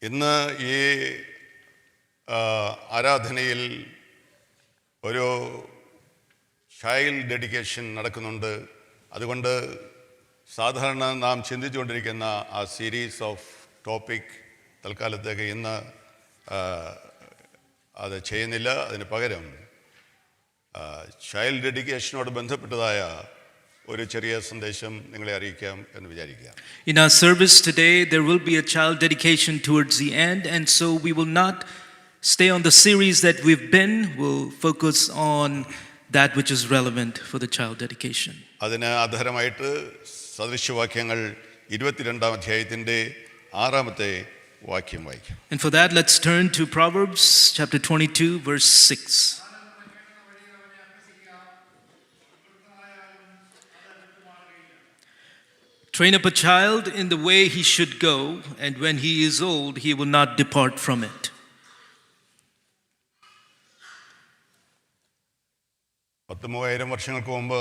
ഇന്ന് ഈ ആരാധനയിൽ ഒരു ചൈൽഡ് ഡെഡിക്കേഷൻ നടക്കുന്നുണ്ട്. അതുകൊണ്ട് സാധാരണ നാം ചിന്തിച്ചുകൊണ്ടിരിക്കുന്ന ആ സീരീസ് ഓഫ് ടോപ്പിക് തൽക്കാലത്തേക്ക് ഇന്ന് അത് ചെയ്യുന്നില്ല. അതിന് പകരം ചൈൽഡ് ഡെഡിക്കേഷനോട് ബന്ധപ്പെട്ടതായ ഒരു ചെറിയ സന്ദേശം നിങ്ങളെ അറിയിക്കാം എന്ന് വിചാരിക്കുക. In our service today, there will be a child dedication towards the end, and so we will not stay on the series that we've been. We'll focus on that which is relevant for the child dedication. അതിന് ആധാരമായിട്ട് സദൃശവാക്യങ്ങൾ 22-ാം അധ്യായത്തിൻ്റെ 6-ാമത്തെ വാക്യം വായിക്കാം. And for that, let's turn to Proverbs chapter 22, verse 6. Train up a child in the way he should go, and when he is old, he will not depart from it. വർഷങ്ങൾക്ക് മുമ്പ്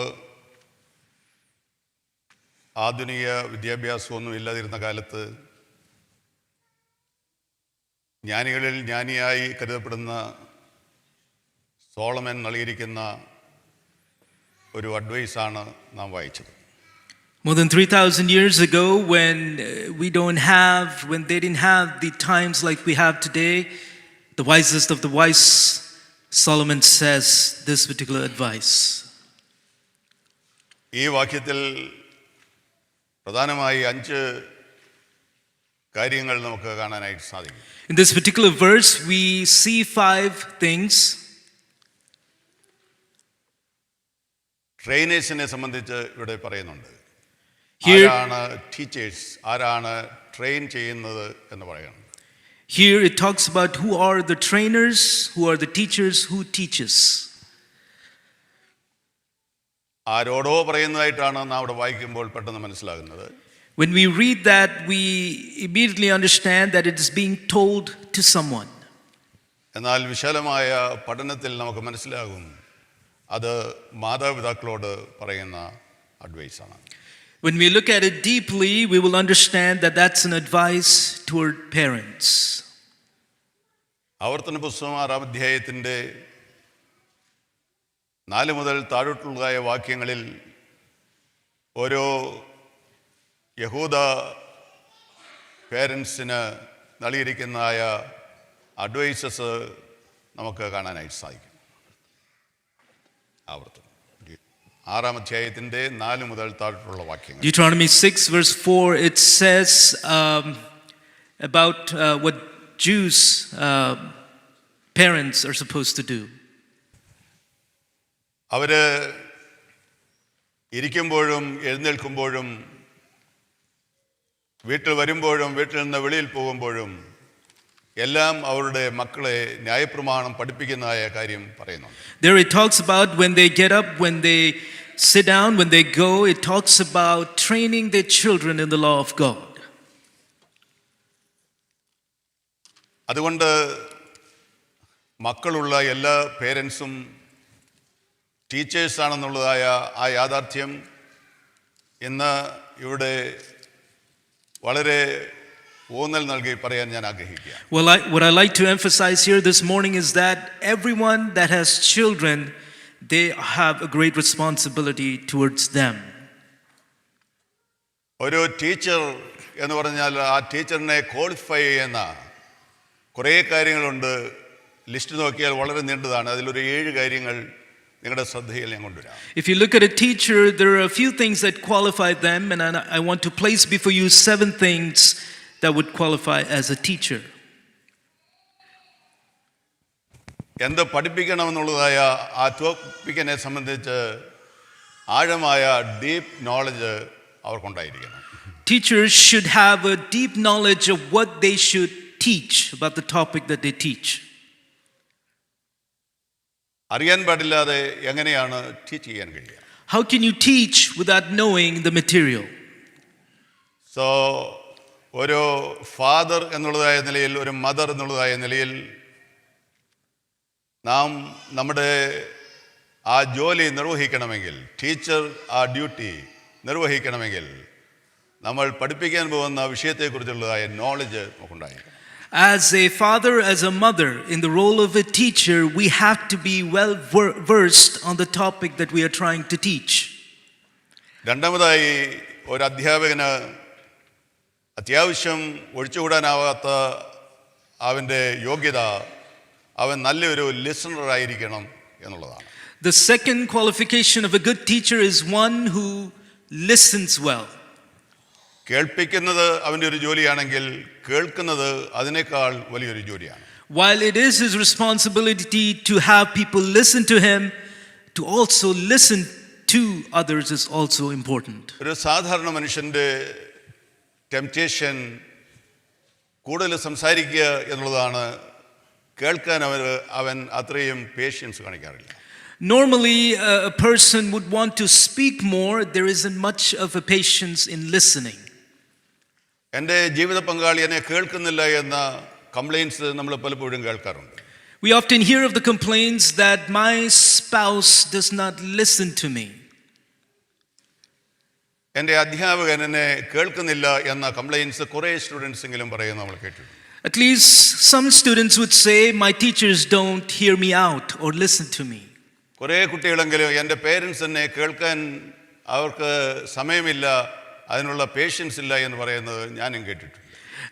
ആധുനിക വിദ്യാഭ്യാസമൊന്നും ഇല്ലാതിരുന്ന കാലത്ത് ജ്ഞാനികളിൽ ജ്ഞാനിയായി കരുതപ്പെടുന്ന സോളമൻ നൽകിയിരിക്കുന്ന ഒരു അഡ്വൈസാണ് നാം വായിച്ചത്. More than 3,000 years ago, when they didn't have the times like we have today, the wisest of the wise, Solomon says this particular advice. ഈ വാക്യത്തിൽ പ്രധാനമായി 5 കാര്യങ്ങൾ നമുക്ക് കാണാനായിട്ട് സാധിക്കും. In this particular verse, we see 5 things. ട്രെയിനേഴ്സിനെ സംബന്ധിച്ച് ഇവിടെ പറയുന്നുണ്ട്. ആരാണ് ടീച്ചേഴ്സ്, ആരാണ് ട്രെയിൻ ചെയ്യുന്നത് എന്ന് പറയണം. Here it talks about who are the trainers, who are the teachers, who teaches. ആരോടോ പറയുന്നതായിട്ടാണ് നാം ഇവിടെ വായിക്കുമ്പോൾ പെട്ടെന്ന് മനസ്സിലാകുന്നത്. When we read that, we immediately understand that it is being told to someone. എന്നാൽ വിശാലമായ പഠനത്തിൽ നമുക്ക് മനസ്സിലാകും അത് മാതാപിതാക്കളോട് പറയുന്ന അഡ്വൈസാണ്. When we look at it deeply, we will understand that that's an advice toward parents. ആവർത്തന പുസ്തകം 6-ാം അധ്യായത്തിൻ്റെ 4 മുതൽ താഴോട്ടുള്ളതായ വാക്യങ്ങളിൽ ഓരോ യഹൂദ പേരൻസിന് നൽകിയിരിക്കുന്നതായ അഡ്വൈസസ് നമുക്ക് കാണാനായിട്ട് സാധിക്കും. ആവർത്തനം 6-ാം അധ്യായത്തിൻ്റെ 4 മുതൽ താഴോട്ടുള്ള വാക്യങ്ങൾ. Deuteronomy 6 verse 4, it says about what Jews parents are supposed to do. അവര് ഇരിക്കുമ്പോഴും എഴുന്നേൽക്കുമ്പോഴും വീട്ടിൽ വരുമ്പോഴും വീട്ടിൽ നിന്ന് വെളിയിൽ പോകുമ്പോഴും എല്ലാം അവരുടെ മക്കളെ ന്യായപ്രമാണം പഠിപ്പിക്കുന്നതായ കാര്യം പറയുന്നു. There it talks about when they get up, when they sit down, when they go, it talks about training their children in the law of God. അതുകൊണ്ട് മക്കളുള്ള എല്ലാ പേരൻസും ടീച്ചേഴ്സാണെന്നുള്ളതായ ആ യാഥാർത്ഥ്യം ഇന്ന് ഇവിടെ വളരെ ഊന്നൽ നൽകി പറയാൻ ഞാൻ ആഗ്രഹിക്കുക. Well, what I like to emphasize here this morning is that everyone that has children, they have a great responsibility towards them. ഒരു ടീച്ചർ എന്ന് പറഞ്ഞാൽ ആ ടീച്ചറിനെ ക്വാളിഫൈ ചെയ്യുന്ന കുറേ കാര്യങ്ങളുണ്ട്. ലിസ്റ്റ് നോക്കിയാൽ വളരെ നീണ്ടതാണ്. അതിലൊരു 7 കാര്യങ്ങൾ നിങ്ങളുടെ ശ്രദ്ധയിൽ ഞാൻ കൊണ്ടുവരാം. If you look at a teacher, there are a few things that qualify them, and I want to place before you 7 things that would qualify as a teacher. എന്ത് പഠിപ്പിക്കണമെന്നുള്ളതായ ആ ടോപ്പിക്കിനെ സംബന്ധിച്ച് ആഴമായ ഡീപ്പ് നോളജ് അവർക്കുണ്ടായിരിക്കണം. Teachers should have a deep knowledge of what they should teach about the topic that they teach. അറിയാൻ പാടില്ലാതെ എങ്ങനെയാണ് teach ചെയ്യാൻ കഴിയുക? How can you teach without knowing the material? So ഒരു ഫാദർ എന്നുള്ളതായ നിലയിൽ, ഒരു മദർ എന്നുള്ളതായ നിലയിൽ നാം നമ്മുടെ ആ ജോലി നിർവഹിക്കണമെങ്കിൽ, ടീച്ചർ ആ ഡ്യൂട്ടി നിർവഹിക്കണമെങ്കിൽ നമ്മൾ പഠിപ്പിക്കാൻ പോകുന്ന വിഷയത്തെക്കുറിച്ചുള്ളതായ knowledge നമുക്കുണ്ടായിരിക്കണം. As a father, as a mother, in the role of a teacher, we have to be well versed on the topic that we are trying to teach. രണ്ടാമതായി ഒരു അധ്യാപകന് അത്യാവശ്യം ഒഴിച്ചുകൂടാനാവാത്ത അവൻ്റെ യോഗ്യത അവൻ നല്ലൊരു ലിസണർ ആയിരിക്കണം എന്നുള്ളതാണ്. The second qualification of a good teacher is one who listens well. കേൾപ്പിക്കുന്നത് അവൻ്റെ ഒരു ജോലിയാണെങ്കിൽ കേൾക്കുന്നത് അതിനേക്കാൾ വലിയൊരു ജോലിയാണ്. While it is his responsibility to have people listen to him, to also listen to others is also important. ഒരു സാധാരണ മനുഷ്യൻ്റെ temptation കൂടുതൽ സംസാരിക്കുക എന്നുള്ളതാണ്. കേൾക്കാൻ അവൻ അത്രയും പേഷ്യൻസ് കാണിക്കാറില്ല. Normally, a person would want to speak more. There isn't much of a patience in listening. എൻ്റെ ജീവിത പങ്കാളി എന്നെ കേൾക്കുന്നില്ല എന്ന കംപ്ലയിൻസ് നമ്മൾ പലപ്പോഴും കേൾക്കാറുണ്ട്. We often hear of the complaints that my spouse does not listen to me. എൻ്റെ അധ്യാപകൻ എന്നെ കേൾക്കുന്നില്ല എന്ന കംപ്ലയിൻസ് കുറേ സ്റ്റുഡൻസ് എങ്കിലും പറയുന്നത് നമ്മൾ കേട്ടിട്ടുണ്ട്. At least some students would say, my teachers don't hear me out or listen to me. കുറേ കുട്ടികളെങ്കിലും എൻ്റെ പേരൻസ് എന്നെ കേൾക്കാൻ അവർക്ക് സമയമില്ല, അതിനുള്ള പേഷ്യൻസ് ഇല്ല എന്ന് പറയുന്നത് ഞാനും കേട്ടിട്ടുണ്ട്.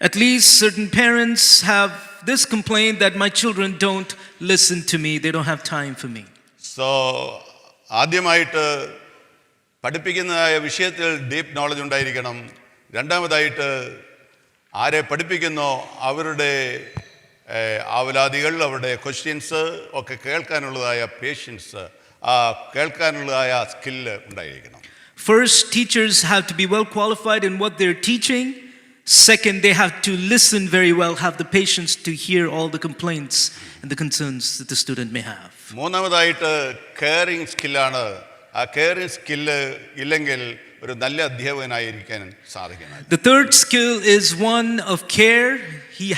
At least certain parents have this complaint that my children don't listen to me, they don't have time for me. So ആദ്യമായിട്ട് പഠിപ്പിക്കുന്നതായ വിഷയത്തിൽ ഡീപ്പ് നോളജ് ഉണ്ടായിരിക്കണം. രണ്ടാമതായിട്ട് ആരെ പഠിപ്പിക്കുന്നോ അവരുടെ ആവലാതികൾ, അവരുടെ ക്വസ്റ്റ്യൻസ് ഒക്കെ കേൾക്കാനുള്ളതായ പേഷ്യൻസ്, ആ കേൾക്കാനുള്ളതായ സ്കില്ല് ഉണ്ടായിരിക്കണം. First, teachers have to be well qualified in what they're teaching. Second, they have to listen very well, have the patience to hear all the complaints and the concerns that the student may have. മൂന്നാമതായിട്ട് caring സ്കില്ലാണ്. ആ caring skill ഇല്ലെങ്കിൽ ഒരു നല്ല അധ്യാപകനായിരിക്കാൻ സാധിക്കണം. The third skill is one of care. He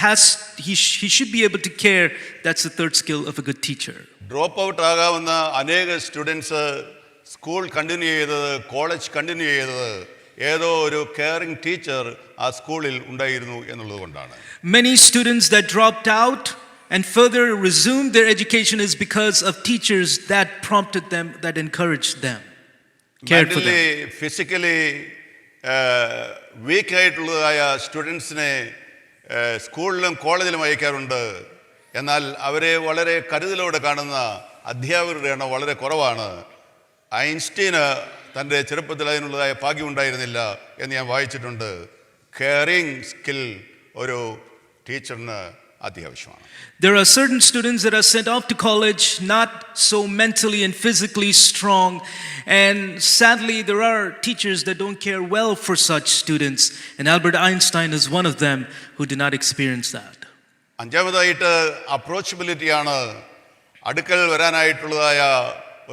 should be able to care. That's the third skill of a good teacher. Drop out ആകാവുന്ന അനേക students school continue ചെയ്തത്, college continue ചെയ്തത് ഏതോ ഒരു കെയറിങ് ടീച്ചർ ആ സ്കൂളിൽ ഉണ്ടായിരുന്നു എന്നുള്ളത് കൊണ്ടാണ്. Many students that dropped out and further resumed their education is because of teachers that prompted them, that encouraged them, cared for them. Physically weak ആയിട്ടുള്ളതായ സ്റ്റുഡൻസിനെ സ്കൂളിലും കോളേജിലും അയക്കാറുണ്ട്. എന്നാൽ അവരെ വളരെ കരുതലോടെ കാണുന്ന അധ്യാപകരുടെ എണ്ണം വളരെ കുറവാണ്. ഐൻസ്റ്റീന് തൻ്റെ ചെറുപ്പത്തിൽ അതിനുള്ളതായ ഭാഗ്യമുണ്ടായിരുന്നില്ല എന്ന് ഞാൻ വായിച്ചിട്ടുണ്ട്. കെയറിങ് സ്കിൽ ഒരു ടീച്ചറിന് അത്യാവശ്യമാണ്. There are certain students that are sent off to college not so mentally and physically strong, and sadly there are teachers that don't care well for such students, and Albert Einstein is one of them who did not experience that. അഞ്ചാമതായിട്ട് അപ്രോച്ചബിലിറ്റിയാണ്. അടുക്കൽ വരാനായിട്ടുള്ളതായ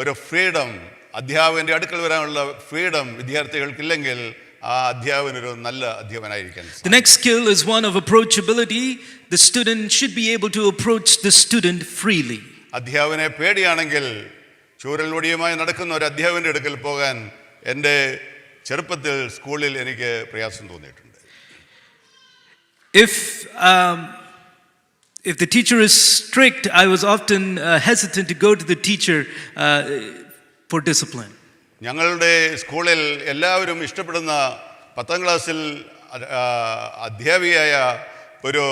ഒരു freedom, അധ്യാപകൻ്റെ അടുക്കൽ വരാനുള്ള freedom വിദ്യാർത്ഥികൾക്കില്ലെങ്കിൽ ആ അധ്യാപകനൊരു നല്ല അധ്യാപകനായിരിക്കാൻ. The next skill is one of approachability. The student should be able to approach the student freely. അധ്യാപകനെ പേടിയാണെങ്കിൽ ചൂരൽവടിയുമായി നടക്കുന്ന ഒരു അധ്യാപകൻ്റെ അടുക്കൽ പോകാൻ എൻ്റെ ചെറുപ്പത്തിൽ സ്കൂളിൽ എനിക്ക് പ്രയാസം തോന്നിയിട്ടുണ്ട്. If the teacher is strict, I was often hesitant to go to the teacher for discipline. ഞങ്ങളുടെ സ്കൂളിൽ എല്ലാവരും ഇഷ്ടപ്പെടുന്ന 10ാം ക്ലാസ്സിൽ അധ്യാപികയായ ഒരു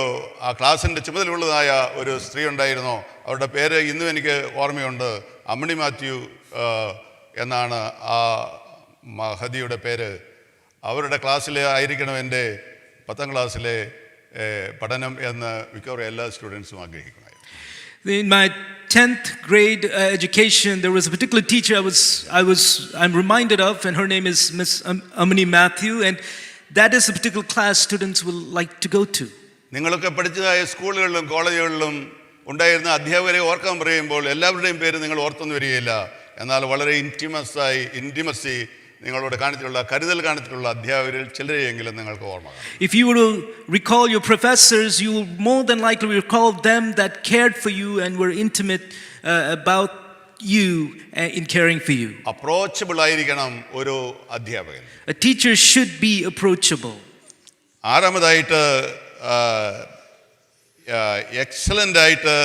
ആ ക്ലാസ്സിൻ്റെ ചുമതലയുള്ളതായ ഒരു സ്ത്രീ ഉണ്ടായിരുന്നു. അവരുടെ പേര് ഇന്നും എനിക്ക് ഓർമ്മയുണ്ട്. അമ്മിണി മാത്യു എന്നാണ് ആ മഹതിയുടെ പേര്. അവരുടെ ക്ലാസ്സിൽ ആയിരിക്കണം എൻ്റെ 10ാം ക്ലാസ്സിലെ പഠനം എന്ന് മിക്കവാറും എല്ലാ സ്റ്റുഡൻസും ആഗ്രഹിക്കുന്നു. In my 10th grade education, there was a particular teacher I'm reminded of, and her name is Miss Amini Matthew, and that is a particular class students will like to go to. നിങ്ങളൊക്കെ പഠിച്ചതായ സ്കൂളുകളിലും കോളേജുകളിലും ഉണ്ടായിരുന്ന അധ്യാപകരെ ഓർക്കാൻ പറയുമ്പോൾ എല്ലാവരുടെയും പേര് നിങ്ങൾ ഓർത്തൊന്നും വരികയില്ല. എന്നാൽ വളരെ ഇൻറ്റിമസി നിങ്ങളോട് കാണിച്ചിട്ടുള്ള, കരുതൽ കാണിച്ചിട്ടുള്ള അധ്യാപകരിൽ ചിലരെയെങ്കിലും നിങ്ങൾക്ക് ഓർമ്മ. If you were to recall your professors, you will more than likely recall them that cared for you and were intimate about you in caring for you. Approachable ആയിരിക്കണം ഒരു അധ്യാപകൻ. A teacher should be approachable. ആറാമതായിട്ട് excellent ആയിട്ട്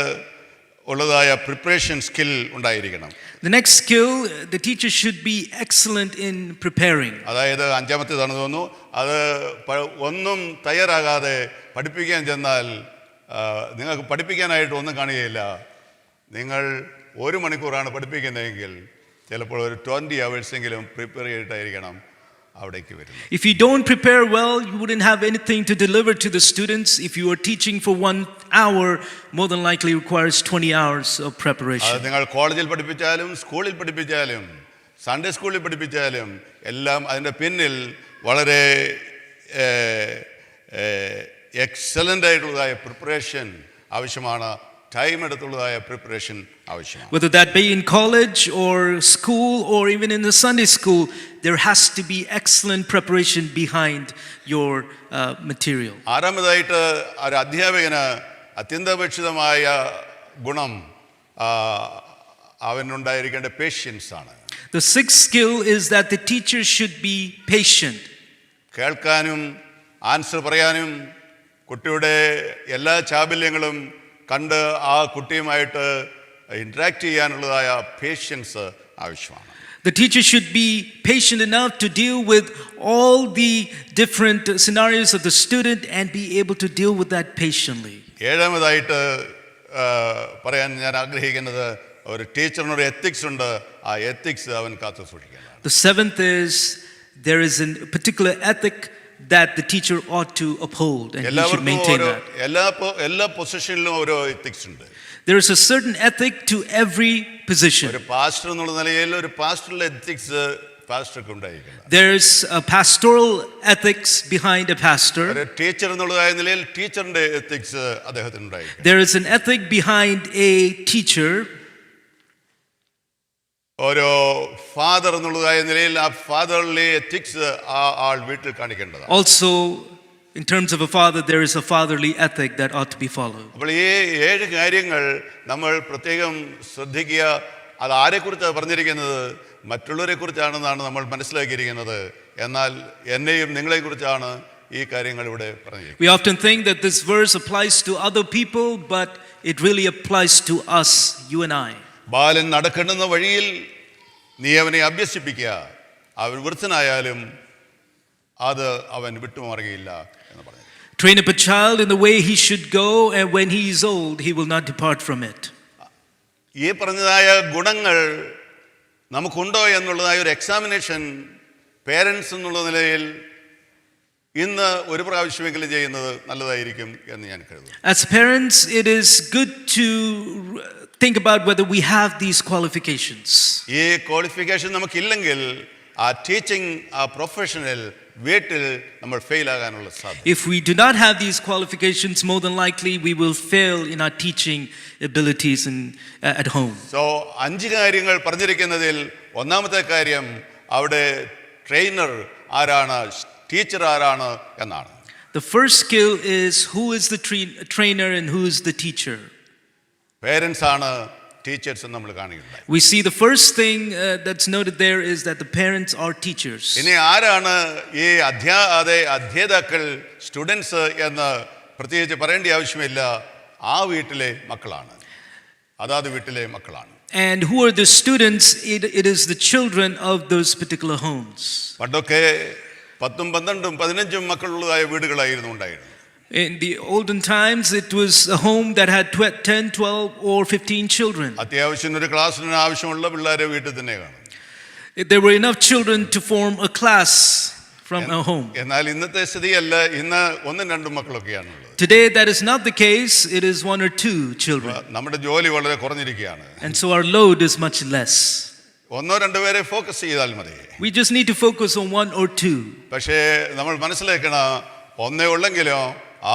ഉള്ളതായ preparation skill ഉണ്ടായിരിക്കണം. The next skill, the teacher should be excellent in preparing. അതായത് അഞ്ചാമത്തേതാണ് തോന്നുന്നു, അത് ഒന്നും തയ്യാറാകാതെ പഠിപ്പിക്കാൻ ചെന്നാൽ നിങ്ങൾക്ക് പഠിപ്പിക്കാനായിട്ട് ഒന്നും കാണുകയില്ല. നിങ്ങൾ 1 മണിക്കൂറാണ് പഠിപ്പിക്കുന്നതെങ്കിൽ ചിലപ്പോൾ ഒരു 20 hours എങ്കിലും പ്രിപ്പയർ ചെയ്തിട്ടായിരിക്കണം അവിടേക്ക് വരുന്നത്. If you don't prepare well, you wouldn't have anything to deliver to the students. If you are teaching for 1 hour, more than likely requires 20 hours of preparation. അത് നിങ്ങൾ കോളേജിൽ പഠിപ്പിച്ചാലും സ്കൂളിൽ പഠിപ്പിച്ചാലും സൺഡേ സ്കൂളിൽ പഠിപ്പിച്ചാലും എല്ലാം അതിൻ്റെ പിന്നിൽ വളരെ എക്സലൻ്റ് ആയിട്ടുള്ളതായ പ്രിപ്പറേഷൻ ആവശ്യമാണ്. ടൈം എടുത്തുള്ളതായ പ്രിപ്പറേഷൻ ആവശ്യമാണ്. Whether that be in college or school or even in the Sunday school, there has to be excellent preparation behind your material. ആറാമതായിട്ട് ഒരു അധ്യാപകന് അത്യന്താപേക്ഷിതമായ ഗുണം അവനുണ്ടായിരിക്കേണ്ട പേഷ്യൻസ് ആണ്. The sixth skill is that the teacher should be patient. കേൾക്കാനും answer പറയാനും കുട്ടിയുടെ എല്ലാ ചാബല്യങ്ങളും കണ്ട് ആ കുട്ടിയുമായിട്ട് ഇൻട്രാക്ട് ചെയ്യാനുള്ളതായ പേഷ്യൻസ് ആവശ്യമാണ്. The teacher should be patient enough to deal with all the different scenarios of the student and be able to deal with that patiently. ഏഴാമതായിട്ട് പറയാൻ ഞാൻ ആഗ്രഹിക്കുന്നത്, ഒരു ടീച്ചറിനൊരു എത്തിക്സ് ഉണ്ട്. ആ എത്തിക്സ് അവൻ കാത്തു സൂക്ഷിക്കണം. The seventh is there is a particular ethic that the teacher ought to uphold and he should maintain that. എല്ലാ പൊസിഷനിലും ഓരോ എത്തിക്സ് ഉണ്ട്. There is a certain ethic to every position. ഒരു പാസ്റ്റർ എന്നുള്ള നിലയിൽ ഒരു പാസ്റ്ററുടെ എത്തിക്സ് പാസ്റ്റർക്ക് ഉണ്ടായിരിക്കണം. There is a pastoral ethics behind a pastor. ഒരു teacher എന്നുള്ളതായ നിലയിൽ ടീച്ചറിന്റെ എത്തിക്സ് അദ്ദേഹത്തിന് ഉണ്ടായിരിക്കണം. There is an ethic behind a teacher. ഓരോ ഫാദർ എന്നുള്ളതായ നിലയിൽ ആ ഫാദറിലെ എത്തിക്സ് ആ ആൾ വീട്ടിൽ കാണിക്കേണ്ടതാണ്. Also, in terms of a father, there is a fatherly ethic that ought to be followed. അപ്പോൾ ഈ 7 കാര്യങ്ങൾ നമ്മൾ പ്രത്യേകം ശ്രദ്ധിക്കുക. അത് ആരെക്കുറിച്ചാണ് പറഞ്ഞിരിക്കുന്നത്? മറ്റുള്ളവരെ കുറിച്ചാണെന്നാണ് നമ്മൾ മനസ്സിലാക്കിയിരിക്കുന്നത്. എന്നാൽ എന്നെയും നിങ്ങളെക്കുറിച്ചാണ് ഈ കാര്യങ്ങൾ ഇവിടെ പറഞ്ഞിരിക്കുന്നത്. We often think that this verse applies to other people, but it really applies to us, you and I. ബാലൻ നടക്കേണ്ടുന്ന വഴിയിൽ നീ അവനെ അഭ്യസിപ്പിക്കുക, അവൻ വൃദ്ധനായാലും അത് അവൻ വിട്ടുമാറുകയില്ല എന്ന് പറഞ്ഞു. Train up a child in the way he should go, and when he is old, he will not depart from it. ഈ പറഞ്ഞതായ ഗുണങ്ങൾ നമുക്കുണ്ടോ എന്നുള്ളതായ ഒരു എക്സാമിനേഷൻ പേരൻസ് എന്നുള്ള നിലയിൽ ഇന്ന് ഒരു പ്രാവശ്യമെങ്കിലും ചെയ്യുന്നത് നല്ലതായിരിക്കും എന്ന് ഞാൻ കരുതുന്നു. As parents, it is good to think about whether we have these qualifications. ഈ ക്വാളിഫിക്കേഷൻ നമുക്കില്ലെങ്കിൽ ആ ടീച്ചിങ് ആ പ്രൊഫഷണൽ വീട്ടിൽ നമ്മൾ ഫെയിൽ ആകാനുള്ള സാധ്യത. If we do not have these qualifications, more than likely we will fail in our teaching abilities at home. So 5 കാര്യങ്ങൾ പറഞ്ഞിരിക്കുന്നതിൽ ഒന്നാമത്തെ കാര്യം അവിടെ ട്രെയിനർ ആരാണ്, ടീച്ചർ ആരാണ് എന്നാണ്. The first skill is who is the trainer and who is the teacher. Parents ആണ് teachers എന്ന് നമ്മൾ കാണുകയുണ്ടായി. We see the first thing that's noted there is that the parents are teachers. ഇനി ആരാണ് ഈ അധ്യാതാക്കൾ, സ്റ്റുഡൻസ് എന്ന് പ്രത്യേകിച്ച് പറയേണ്ട ആവശ്യമില്ല. ആ വീട്ടിലെ മക്കളാണ്, അതാത് വീട്ടിലെ മക്കളാണ്. And who are the students? It is the children of those particular homes. പണ്ടൊക്കെ 10, 12, 15 മക്കളുള്ളതായ വീടുകളായിരുന്നു ഉണ്ടായിരുന്നത്. In the olden times, it was a home that had 10, 12, or 15 children. അത്യാവശ്യം ഒരു ക്ലാസ്സിന് ആവശ്യമുള്ള പിള്ളേരെ വീട്ടിൽ തന്നെ കാണും. There were enough children to form a class from a home. എന്നാൽ ഇന്നത്തെ സ്ഥിതിയല്ല. ഇന്ന് 1, 2 മക്കളൊക്കെയാണുള്ളത്. Today, that is not the case. It is 1 or 2 children. നമ്മുടെ ജോലി വളരെ കുറഞ്ഞിരിക്കുകയാണ്. And so our load is much less. 1, 2 പേരെ ഫോക്കസ് ചെയ്താൽ മതി. We just need to focus on 1 or 2. പക്ഷേ നമ്മൾ മനസ്സിലാക്കണം, ഒന്നേ ഉള്ളെങ്കിലോ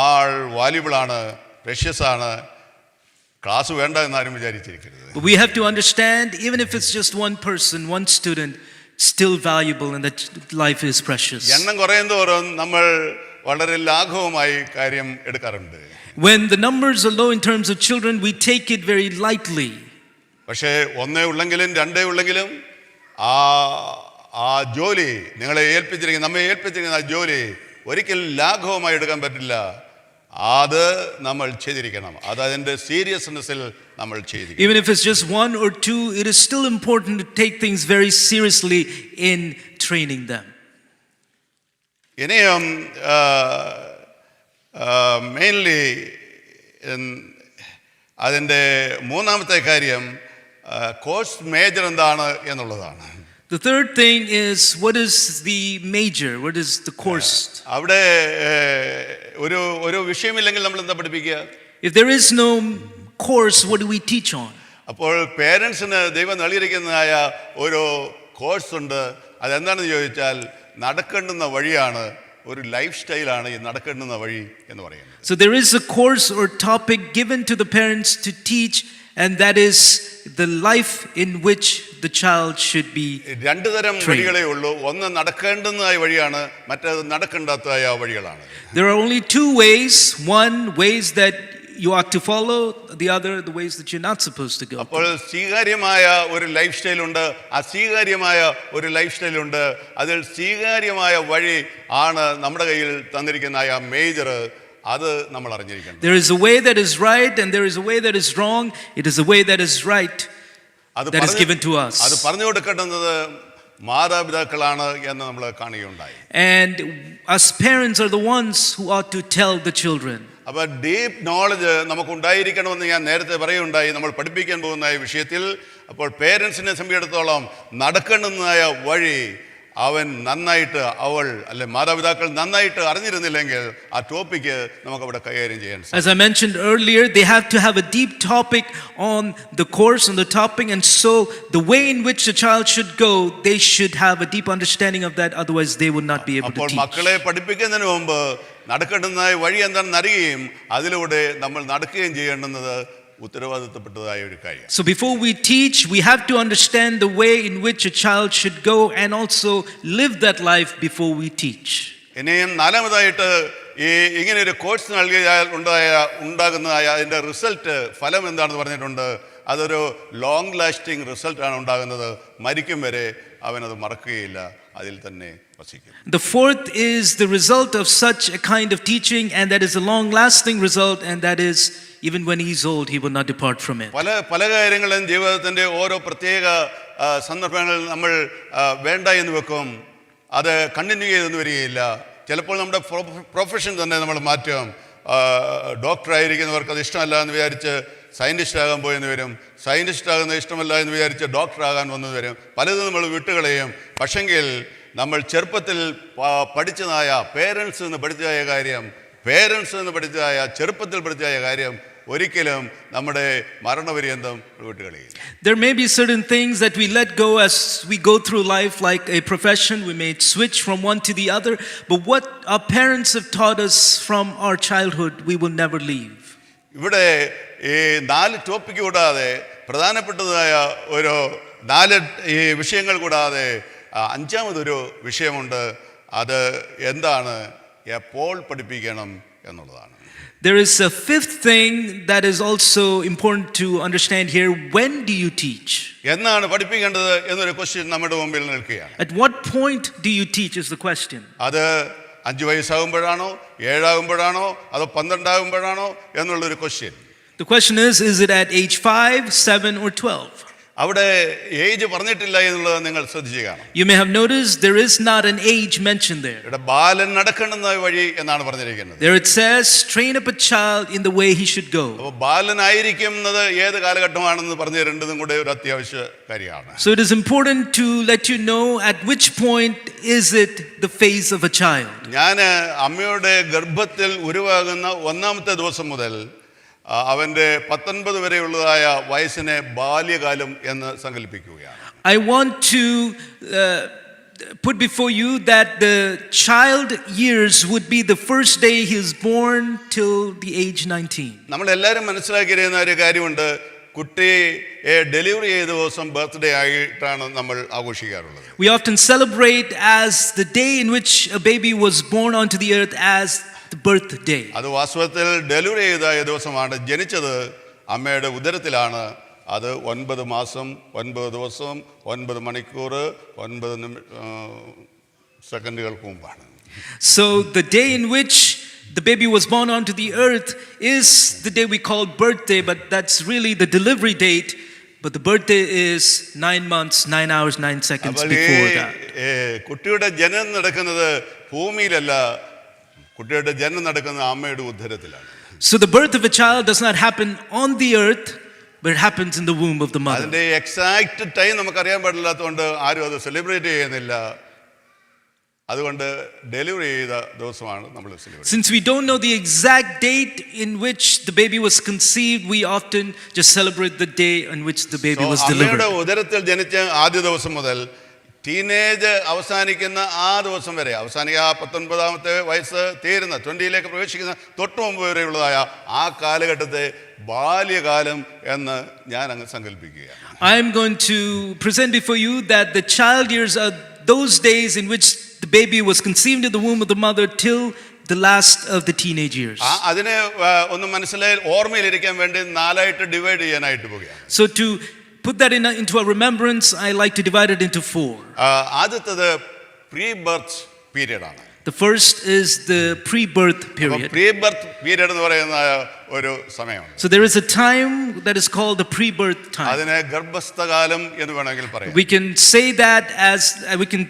ആൾ വാല്യുബിൾ ആണ്, പ്രഷ്യസ് ആണ്. ക്ലാസ് വേണ്ട എന്നാരും വിചാരിച്ചിരിക്കരുത്. But we have to understand, even if it's just one person, one student, still valuable, and that life is precious. എണ്ണം കുറയുന്തോറും നമ്മൾ വളരെ ലാഘവമായി കാര്യം എടുക്കാറുണ്ട്. When the numbers are low in terms of children, we take it very lightly. പക്ഷേ ഒന്നേ ഉള്ളെങ്കിലും 2 ഉള്ളെങ്കിലും ആ ജോലി നമ്മെ ഏൽപ്പിച്ചിരിക്കുന്ന ആ ജോലി ഒരിക്കലും ലാഘവമായി എടുക്കാൻ പറ്റില്ല. അത് നമ്മൾ ചെയ്തിരിക്കണം. അത് അതിൻ്റെ സീരിയസ്നെസ്സിൽ നമ്മൾ ചെയ്തിരിക്കണം. Even if it's just one or two, it is still important to take things very seriously in training them. ഇനിയും മെയിൻലി അതിൻ്റെ മൂന്നാമത്തെ കാര്യം കോഴ്സ് മേജർ എന്താണ് എന്നുള്ളതാണ്. The third thing is, what is the major? What is the course? അവിടെ ഒരു വിഷയമില്ലെങ്കിൽ നമ്മൾ എന്താ പഠിപ്പിക്കുക? If there is no course, what do we teach on? അപ്പോൾ പേരൻസിന് ദൈവം നൽകിയിരിക്കുന്നതായ ഒരു കോഴ്സ് ഉണ്ട്. അതെന്താണെന്ന് ചോദിച്ചാൽ നടക്കേണ്ടുന്ന വഴിയാണ്, ഒരു ലൈഫ് സ്റ്റൈലാണ് ഈ നടക്കേണ്ടുന്ന വഴി എന്ന് പറയുന്നത്. So there is a course or topic given to the parents to teach, and that is the life in which the child should be രണ്ട് തരം വഴികളേ ഉള്ളൂ. ഒന്ന് നടക്കേണ്ടുന്നതായ വഴിയാണ്, മറ്റേത് നടക്കേണ്ടാത്തതായ വഴികളാണ്. There are only two ways. One, ways that you ought to follow, the other, the ways that you're not supposed to go. അപ്പോൾ സ്വീകാര്യമായ ഒരു ലൈഫ് സ്റ്റൈലുണ്ട്, അസ്വീകാര്യമായ ഒരു ലൈഫ് സ്റ്റൈലുണ്ട്. അതിൽ സ്വീകാര്യമായ വഴി ആണ് നമ്മുടെ കയ്യിൽ തന്നിരിക്കുന്ന ആ മേജർ. അത് നമ്മൾ അറിഞ്ഞിരിക്കണം. There is a way that is right and there is a way that is wrong. It is a way that is right that is given to us. അത് പറഞ്ഞു കൊടുക്കേണ്ടത് മാതാപിതാക്കളാണ് എന്ന് നമ്മൾ കാണുകയുണ്ടായി. And us parents are the ones who ought to tell the children. അപ്പോൾ deep knowledge നമുക്കുണ്ടായിരിക്കണമെന്ന് ഞാൻ നേരത്തെ പറയുകയുണ്ടായി നമ്മൾ പഠിപ്പിക്കാൻ പോകുന്ന ഈ വിഷയത്തിൽ. അപ്പോൾ പേരൻസിനെ സംബന്ധിച്ചിടത്തോളം നടക്കേണ്ടുന്നതായ വഴി അവൻ നന്നായിട്ട് മാതാപിതാക്കൾ നന്നായിട്ട് അറിഞ്ഞിരുന്നില്ലെങ്കിൽ ആ ടോപ്പിക്ക് നമുക്കവിടെ കൈകാര്യം ചെയ്യാൻ സാധിക്കും. As I mentioned earlier, they have to have a deep topic on the course, on the topic, and so the way in which the child should go, they should have a deep understanding of that, otherwise they would not be able to അപ്പോൾ teach. മക്കളെ പഠിപ്പിക്കുന്നതിന് മുമ്പ് നടക്കേണ്ടുന്ന വഴി എന്താണെന്ന് അറിയുകയും അതിലൂടെ നമ്മൾ നടക്കുകയും ചെയ്യേണ്ടുന്നത് ഉത്തരവാദിത്തപ്പെട്ടതായ ഒരു കാര്യം. So before we teach, we have to understand the way in which a child should go and also live that life before we teach. ഇനിയും നാലാമതായിട്ട് ഇങ്ങനെ ഒരു കോഴ്സ് നൽകിയാൽ ഉണ്ടാകുന്നതായ അതിൻ്റെ റിസൾട്ട്, ഫലം എന്താണെന്ന് പറഞ്ഞിട്ടുണ്ട്. അതൊരു ലോങ് ലാസ്റ്റിംഗ് റിസൾട്ടാണ് ഉണ്ടാകുന്നത്. മരിക്കും വരെ അവനത് മറക്കുകയില്ല, അതിൽ തന്നെ വസിക്കും. The fourth is the result of such a kind of teaching, and that is a long lasting result, and that is even when he is old, he will not depart from it. പല കാര്യങ്ങളും ജീവിതത്തിൻ്റെ ഓരോ പ്രത്യേക സന്ദർഭങ്ങളിൽ നമ്മൾ വേണ്ട എന്ന് വെക്കും, അത് കണ്ടിന്യൂ ചെയ്തെന്ന് വരികയില്ല. ചിലപ്പോൾ നമ്മുടെ പ്രൊഫഷൻ തന്നെ നമ്മൾ മാറ്റും. ഡോക്ടറായിരിക്കുന്നവർക്ക് അത് ഇഷ്ടമല്ല എന്ന് വിചാരിച്ച് സയൻറ്റിസ്റ്റ് ആകാൻ പോയെന്ന് വരും. സയൻറ്റിസ്റ്റ് ആകുന്നത് ഇഷ്ടമല്ല എന്ന് വിചാരിച്ച് ഡോക്ടറാകാൻ വന്നു വരും. പലതും നമ്മൾ വിട്ടുകളയും. പക്ഷെങ്കിൽ നമ്മൾ ചെറുപ്പത്തിൽ പഠിച്ചതായ പേരൻസ് എന്ന് പഠിച്ചതായ ചെറുപ്പത്തിൽ പഠിച്ചതായ കാര്യം ഒരിക്കലും നമ്മുടെ മരണപര്യന്തം വിട്ടുകളയില്ല. There may be certain things that we let go as we go through life, like a profession. We may switch from one to the other, but what our parents have taught us from our childhood, we will never leave. ഇവിടെ ഈ 4 topic കൂടാതെ പ്രധാനപ്പെട്ടതായ ഒരു 4 വിഷയങ്ങൾ കൂടാതെ 5ാമതൊരു വിഷയമുണ്ട്. അത് എന്താണ്? എപ്പോൾ പഠിപ്പിക്കണം എന്നുള്ളതാണ്. There is a 5th thing that is also important to understand here. When do you teach? എന്നാണ് പഠിപ്പിക്കേണ്ടത് എന്നൊരു ക്വസ്റ്റ്യൻ നമ്മുടെ മുമ്പിൽ നിൽക്കുകയാണ്. At what point do you teach is the question. അത് 5 വയസ്സാകുമ്പോഴാണോ, 7 ആകുമ്പോഴാണോ, അതോ 12 ആകുമ്പോഴാണോ എന്നുള്ളൊരു question. The question is it at age 5, 7 or 12? അവിടെ ഏജ് പറഞ്ഞിട്ടില്ല എന്നുള്ളത് നിങ്ങൾ ശ്രദ്ധിച്ചു കാണാം. You may have noticed there is not an age mentioned there. ഇവിടെ ബാലൻ നടക്കേണ്ടുന്ന വഴി എന്നാണ് പറഞ്ഞിരിക്കുന്നത്. There it says, train up a child in the way he should go. അപ്പോൾ ബാലനായിരിക്കുന്നത് ഏത് കാലഘട്ടമാണെന്ന് പറഞ്ഞു തരേണ്ടതും കൂടെ ഒരു അത്യാവശ്യ കാര്യമാണ്. So it is important to let you know at which point is it the phase of a child. ഞാൻ അമ്മയുടെ ഗർഭത്തിൽ ഉരുവാകുന്ന 1ാമത്തെ ദിവസം മുതൽ അവൻ്റെ 19 വരെയുള്ളതായ വയസ്സിനെ ബാല്യകാലം എന്ന് സങ്കല്പിക്കുകയാണ്. I want to put before you that the child years would be the first day he is born till the age 19. നമ്മൾ എല്ലാവരും മനസ്സിലാക്കിയിരുന്ന ഒരു കാര്യമുണ്ട്. കുട്ടിയെ ഡെലിവറി ചെയ്ത ദിവസം ബർത്ത്ഡേ ആയിട്ടാണ് നമ്മൾ ആഘോഷിക്കാറുള്ളത്. We often celebrate as the day in which a baby was born onto the earth as the birthday. അത് വാസ്തവത്തിൽ ഡെലിവറി ചെയ്ത ദിവസമാണ്. ജനിച്ചത് അമ്മയുടെ ഉദരത്തിലാണ്. അത് 9 മാസം 9 ദിവസം 9 മണിക്കൂർ 9 സെക്കൻഡുകൾക്ക് മുമ്പാണ്. So the day in which the baby was born onto the earth is the day we call birthday, but that's really the delivery date. But the birthday is 9 months, 9 hours, 9 seconds അപ്പോൾ before that. കുട്ടിയുടെ ജനനം നടക്കുന്നത് ഭൂമിയിലല്ല, കുട്ടിയുടെ ജനനം നടക്കുന്നത് അമ്മയുടെ ഉദരത്തിലാണ്. So the birth of a child does not happen on the earth, but it happens in the womb of the mother. അതിന്റെ exact time നമുക്കറിയാൻ പാടില്ലാത്തതുകൊണ്ട് ആരും അത് സെലിബ്രേറ്റ് ചെയ്യുന്നില്ല. അതുകൊണ്ട് ഡെലിവറി ചെയ്ത ദിവസമാണ് നമ്മൾ celebrate. Since we don't know the exact date in which the baby was conceived, we often just celebrate the day on which the baby was delivered. അമ്മയുടെ ഉദരത്തിൽ ജനിച്ച ആദ്യ ദിവസം മുതൽ ടീനേജ് അവസാനിക്കുന്ന ആ ദിവസം വരെ, അവസാനിക്കുക 19ാമത്തെ വയസ്സ് തീരുന്ന 20ലേക്ക് പ്രവേശിക്കുന്ന തൊട്ട് മുമ്പ് വരെയുള്ളതായ ആ കാലഘട്ടത്തെ ബാല്യകാലം എന്ന് ഞാൻ അങ്ങ് സങ്കല്പിക്കുകയാണ്. I am going to present before you that the child years are those days in which the baby was conceived in the womb of the mother till the last of the teenage years. അതിനെ ഒന്ന് മനസ്സിലായി ഓർമ്മയിലിരിക്കാൻ വേണ്ടി 4ആയിട്ട് divide ചെയ്യാനായിട്ട് പോവുകയാണ്. So to put that into our remembrance, I like to divide it into 4. ആദ്യത്തേത് pre birth period ആണ്. The first is the pre-birth period. Pre birth period എന്ന് പറയുന്ന ഒരു സമയമാണ്. So there is a time that is called the pre-birth time. അതിനെ ഗർഭസ്ഥകാലം എന്ന് വേണമെങ്കിൽ പറയാം. We can say that as we can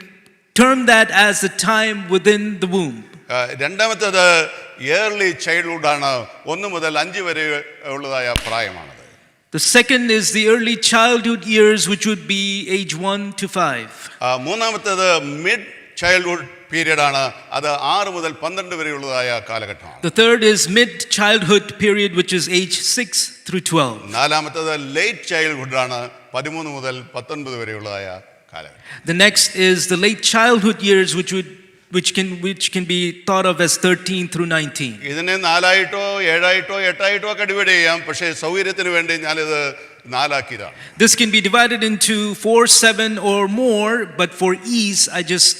term that as the time within the womb. രണ്ടാമത്തേത് early childhood ആണ്. 1 മുതൽ 5 വരെ ഉള്ളതായ പ്രായമാണത്. The second is the early childhood years, which would be age 1 to 5. മൂന്നാമത്തേത് മിഡ് ചൈൽഡ്ഹുഡ് പീരിയഡ് ആണ്. അത് 6 മുതൽ 12 വരെ ഉള്ളതായ കാലഘട്ടമാണ്. The third is mid childhood period, which is age 6 through 12. നാലാമത്തേത് ലേറ്റ് ചൈൽഡ്ഹുഡ് ആണ്. 13 മുതൽ 19 വരെ ഉള്ളതായ കാലഘട്ടം. The next is the late childhood years, which can be thought of as 13 through 19. ഇതിനെ 4ആയിട്ടോ 7ആയിട്ടോ 8ആയിട്ടോ ഒക്കെ ഡിവൈഡ് ചെയ്യാം. പക്ഷേ സൗകര്യത്തിന് വേണ്ടി ഞാനിത് 4ആക്കിയതാണ്. This can be divided into 4, 7 or more, but for ease I just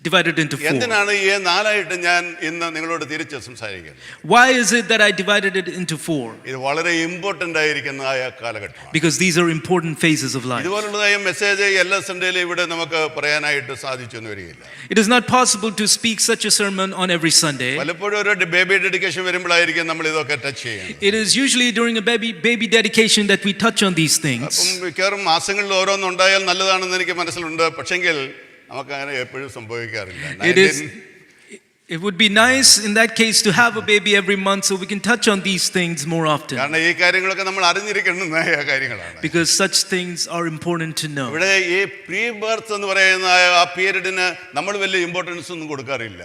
divided into 4. എന്തിനാണ് ഈ 4ആയിട്ട് ഞാൻ ഇന്ന് നിങ്ങളോട് തിരിച്ച് സംസാരിക്കുന്നത്? Why is it that I divided it into 4? ഇത് വളരെ ഇമ്പോർട്ടന്റ് ആയിരിക്കുന്ന കാലഘട്ടമാണ്. Because these are important phases of life. ഇതുപോലുള്ളതായ മെസ്സേജ് എല്ലാ സൺഡേയിലും ഇവിടെ നമുക്ക് പറയാനായിട്ട് സാധിച്ചെന്ന് വരികയില്ല. It is not possible to speak such a sermon on every Sunday. പലപ്പോഴും ഒരു ബേബി ഡെഡിക്കേഷൻ വരുമ്പോഴായിരിക്കും നമ്മൾ ഇതൊക്കെ ടച്ച് ചെയ്യുന്നത്. It is usually during a baby dedication that we touch on these things. അപ്പം മിക്കവാറും മാസങ്ങളിൽ ഓരോന്നുണ്ടായാൽ നല്ലതാണെന്ന് എനിക്ക് മനസ്സിലുണ്ട്. പക്ഷെങ്കിൽ നമുക്ക് അങ്ങനെ എപ്പോഴും സംഭവിക്കാറില്ല. It would be nice in that case to have a baby every month so we can touch on these things more often. കാരണം ഈ കാര്യങ്ങളൊക്കെ നമ്മൾ അറിഞ്ഞിരിക്കേണ്ടുന്ന കാര്യങ്ങളാണ്. Because such things are important to know. ഇവിടെ ഈ പ്രീ ബർത്ത് എന്ന് പറയുന്ന ആ പീരീഡിന് നമ്മൾ വലിയ ഇമ്പോർട്ടൻസ് ഒന്നും കൊടുക്കാറില്ല.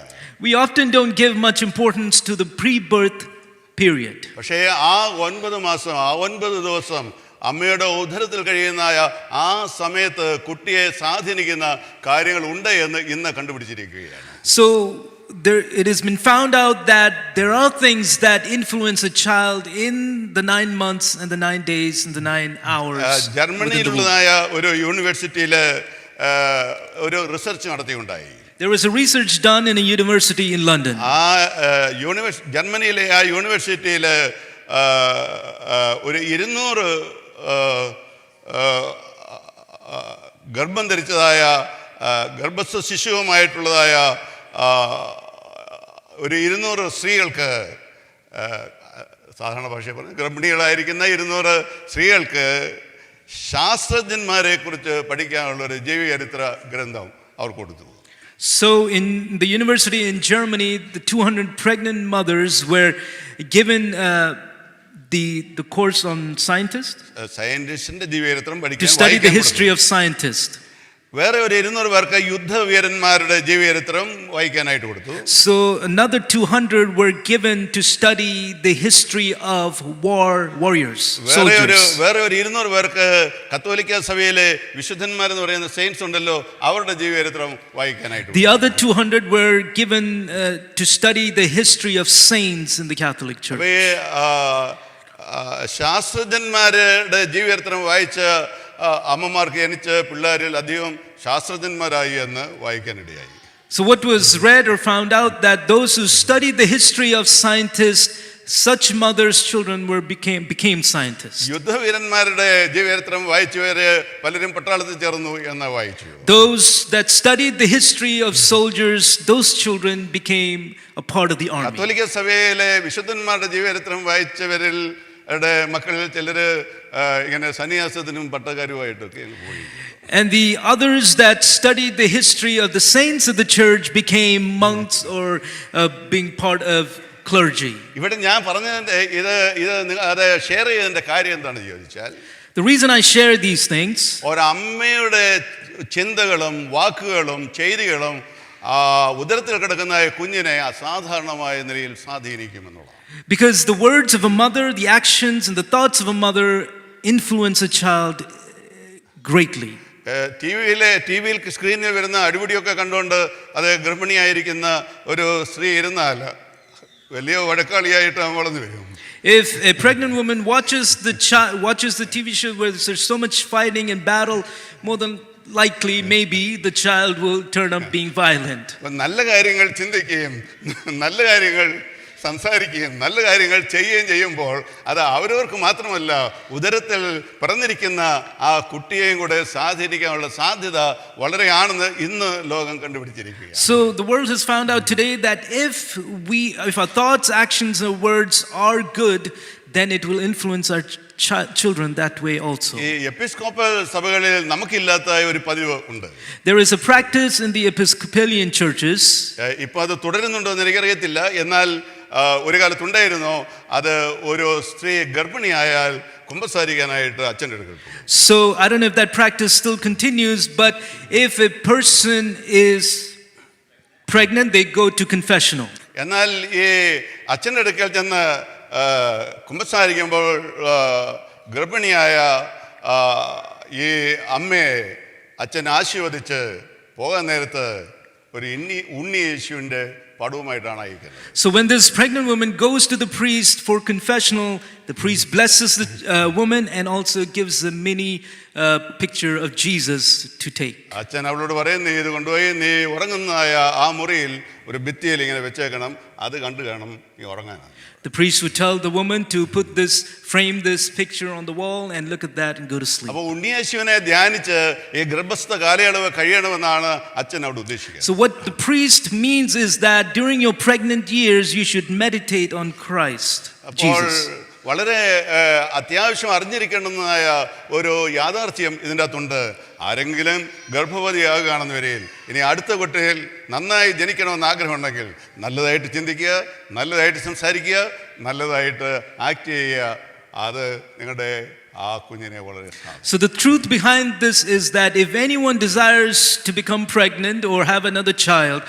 We often don't give much importance to the pre-birth period. പക്ഷേ ആ 9 മാസം, ആ 9 ദിവസം അമ്മയുടെ ഉദരത്തിൽ കഴിയുന്ന ആ സമയത്ത് കുട്ടിയെ സ്വാധീനിക്കുന്ന കാര്യങ്ങൾ ഉണ്ട് എന്ന് ഇന്ന് കണ്ടുപിടിച്ചിരിക്കുകയാണ്. So it has been found out that there are things that influence a child in the 9 months and the 9 days and the 9 hours. ജർമ്മനിയിലുള്ളതായ ഒരു യൂണിവേഴ്സിറ്റിയിൽ ഒരു research നടത്തിയുണ്ടായി. There was a research done in a university in London. ജർമ്മനിയിലെ ആ യൂണിവേഴ്സിറ്റിയിൽ ഒരു 200 ഗർഭം ധരിച്ചതായ ഗർഭസ്ഥ ശിശുവുമായിട്ടുള്ളതായ ഒരു 200 സ്ത്രീകൾക്ക്, സാധാരണ ഭാഷ പറഞ്ഞു ഗർഭിണികളായിരിക്കുന്ന 200 സ്ത്രീകൾക്ക് ശാസ്ത്രജ്ഞന്മാരെ കുറിച്ച് പഠിക്കാനുള്ളൊരു ജീവചരിത്ര ഗ്രന്ഥം അവർ കൊടുത്തു. So in the university in Germany, the 200 pregnant mothers were given the course on scientists to study the history of scientists. വേറെ ഒരു 200 പേർക്ക് യുദ്ധവീരന്മാരുടെ ജീവചരിത്രം വായിക്കാനായിട്ട് കൊടുത്തു. So another 200 were given to study the history of warriors, soldiers. വേറെ ഒരു 200 പേർക്ക് കത്തോലിക്ക സഭയിലെ വിശുദ്ധന്മാരെന്ന് പറയുന്ന സെയിന്റ്സ് ഉണ്ടല്ലോ, അവരുടെ ജീവചരിത്രം വായിക്കാനായിട്ട്. The other 200 were given to study the history of saints in the Catholic Church. ശാസ്ത്രജ്ഞന്മാരുടെ ജീവചരിത്രം വായിച്ച അമ്മമാർക്ക് ജനിച്ച പിള്ളേരിൽ അധികം ശാസ്ത്രജ്ഞന്മാരായി എന്ന് വായിക്കാനിടയായി. So what was read or found out that those who studied the history of scientists such mothers' children became scientists. യുദ്ധവീരന്മാരുടെ ജീവചരിത്രം വായിച്ചവര് പലരും പട്ടാളത്തിൽ ചേർന്നു എന്ന് വായിച്ചു. Those that studied the history of soldiers, those children became a part of the army. കത്തോലിക്ക സഭയിലെ വിശുദ്ധന്മാരുടെ ജീവചരിത്രം വായിച്ചവരിൽ മക്കളിൽ ചിലര് ഇങ്ങനെ സന്യാസത്തിനും പട്ടക്കാരുമായിട്ടൊക്കെ പോയി. And the others that studied the history of the saints of the church became monks or being part of clergy. ഇവിടെ ഞാൻ പറഞ്ഞതിന്റെ അത് ഷെയർ ചെയ്തതിന്റെ കാര്യം എന്താണെന്ന് ചോദിച്ചാൽ, the reason I share these things, ഒരമ്മയുടെ ചിന്തകളും വാക്കുകളും ചെയ്തികളും ഉദരത്തിൽ കിടക്കുന്ന കുഞ്ഞിനെ അസാധാരണമായ നിലയിൽ സ്വാധീനിക്കുമെന്നുള്ളതാണ്. because the words of a mother, the actions and the thoughts of a mother influence a child greatly. T വിയിൽ സ്ക്രീനിൽ വരുന്ന അടിപിടിയൊക്കെ കണ്ടുകൊണ്ട് അത് ഗർഭിണിയായിരിക്കുന്ന ഒരു സ്ത്രീ ഇരുന്നാൽ വലിയ വഴക്കാളിയായിട്ട് വളർന്നു വരും. If a pregnant woman watches the TV show where there's so much fighting and battle, more than likely maybe the child will turn up being violent. നല്ല കാര്യങ്ങൾ ചിന്തിക്കുകയും നല്ല കാര്യങ്ങൾ സംസാരിക്കുകയും നല്ല കാര്യങ്ങൾ ചെയ്യുകയും ചെയ്യുമ്പോൾ അത് അവരവർക്ക് മാത്രമല്ല ഉദരത്തിൽ പിറന്നിരിക്കുന്ന ആ കുട്ടിയെയും കൂടെ സ്വാധീനിക്കാനുള്ള സാധ്യത വളരെയാണെന്ന് ഇന്ന് ലോകം കണ്ടുപിടിച്ചിരിക്കുകയാണ്. So the world has found out today that if our thoughts, actions or words are good, then it will influence our children that way also. ഈ എപ്പിസ്കോപ്പൽ സഭകളിൽ നമുക്കില്ലാത്ത ഒരു പതിവ് ഉണ്ട്. There is a practice in the Episcopalian churches. ഇപ്പോൾ അത് തുടരുന്നുണ്ടോ എന്ന് എനിക്കറിയത്തില്ല. എന്നാൽ ഒരു കാലത്തുണ്ടായിരുന്നു. അത് ഒരു സ്ത്രീ ഗർഭിണിയായാൽ കുമ്പസാരിക്കാനായിട്ട് അച്ഛൻ്റെ അടുക്കൽ പോകും. So I don't know if that practice still continues, but if a person is pregnant, they go to confessional. എന്നാൽ ഈ അച്ഛൻ്റെ അടുക്കൽ ചെന്ന് കുമ്പസാരിക്കുമ്പോൾ ഗർഭിണിയായ ഈ അമ്മയെ അച്ഛൻ ആശീർവദിച്ച് പോകാൻ നേരത്ത് ഒരു ഉണ്ണി യേശുവിൻ്റെ പടവുമായിട്ടാണ് അയക്കുന്നത്. So when this pregnant woman goes to the priest for confessional, the priest blesses the woman and also gives a mini picture of Jesus to take. അച്ഛൻ അവളോട് പറയും, നീ ഇത് കൊണ്ടുപോയി നീ ഉറങ്ങുന്നതായ ആ മുറിയിൽ ഒരു ഭിത്തിയിൽ ഇങ്ങനെ വെച്ചേക്കണം, അത് കണ്ടു കാണും നീ ഉറങ്ങാനാണ്. The priest would tell the woman to frame this picture on the wall and look at that and go to sleep. അപ്പോൾ ഉണ്ണിയേശുവിനെ ധ്യാനിച്ച് ഈ ഗർഭസ്ഥ കാലയളവ് കഴിയണമെന്നാണ് അച്ഛൻ അവിടെ ഉദ്ദേശിക്കുന്നത്. So what the priest means is that during your pregnant years you should meditate on Christ, Jesus. വളരെ അത്യാവശ്യം അറിഞ്ഞിരിക്കേണ്ടുന്നതായ ഒരു യാഥാർത്ഥ്യം ഇതിൻ്റെ അകത്തുണ്ട്. ആരെങ്കിലും ഗർഭവതിയാകുകയാണെന്ന് വരികയിൽ ഇനി അടുത്ത കുട്ടിയിൽ നന്നായി ജനിക്കണമെന്ന് ആഗ്രഹമുണ്ടെങ്കിൽ നല്ലതായിട്ട് ചിന്തിക്കുക, നല്ലതായിട്ട് സംസാരിക്കുക, നല്ലതായിട്ട് ആക്ട് ചെയ്യുക. അത് നിങ്ങളുടെ ആ കുഞ്ഞിനെ വളരെ. So the truth behind this is that if anyone desires to become pregnant or have another child,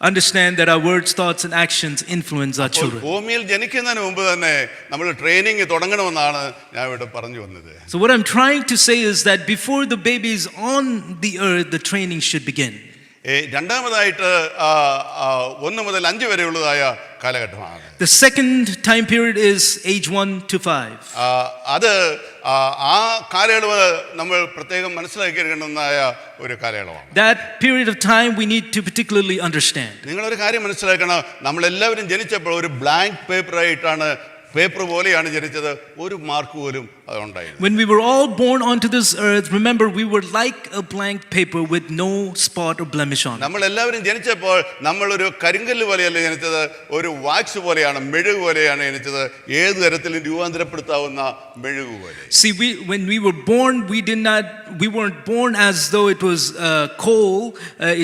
understand that our words, thoughts and actions influence our children. ഭൂമിയിൽ ജനിക്കുന്നതിന് മുമ്പ് തന്നെ നമ്മൾ ട്രെയിനിങ് തുടങ്ങണമെന്നാണ് ഞാൻ ഇവിടെ പറഞ്ഞു വന്നത്. So what I'm trying to say is that before the baby is on the earth, the training should begin. രണ്ടാമതായിട്ട് 1 മുതൽ 5 വരെയുള്ളതായ കാലഘട്ടമാണ്. The second time period is age 1 to 5. അത് ആ കാലയളവ് നമ്മൾ പ്രത്യേകം മനസ്സിലാക്കിയിരിക്കുന്നതായ ഒരു കാലയളവാണ്. That period of time we need to particularly understand. നിങ്ങളൊരു കാര്യം മനസ്സിലാക്കണം, നമ്മളെല്ലാവരും ജനിച്ചപ്പോൾ ഒരു ബ്ലാങ്ക് പേപ്പറായിട്ടാണ്, പേപ്പർ പോലെയാണ് ജനിച്ചത്. ഒരു മാർക്ക് പോലും അതുണ്ടായിരുന്നു. When we were all born onto this earth, remember we were like a blank paper with no spot or blemish on it. നമ്മൾ എല്ലാവരും ജനിച്ചപ്പോൾ നമ്മളൊരു കരിങ്കല്ല് പോലെയല്ല ജനിച്ചത്, ഒരു വാക്സ് പോലെയാണ്, മെഴുകു പോലെയാണ് ജനിച്ചത്. ഏത് തരത്തിലും രൂപാന്തരപ്പെടുത്താവുന്ന മെഴുകു പോലെ. See, when we were born, we weren't born as though it was coal.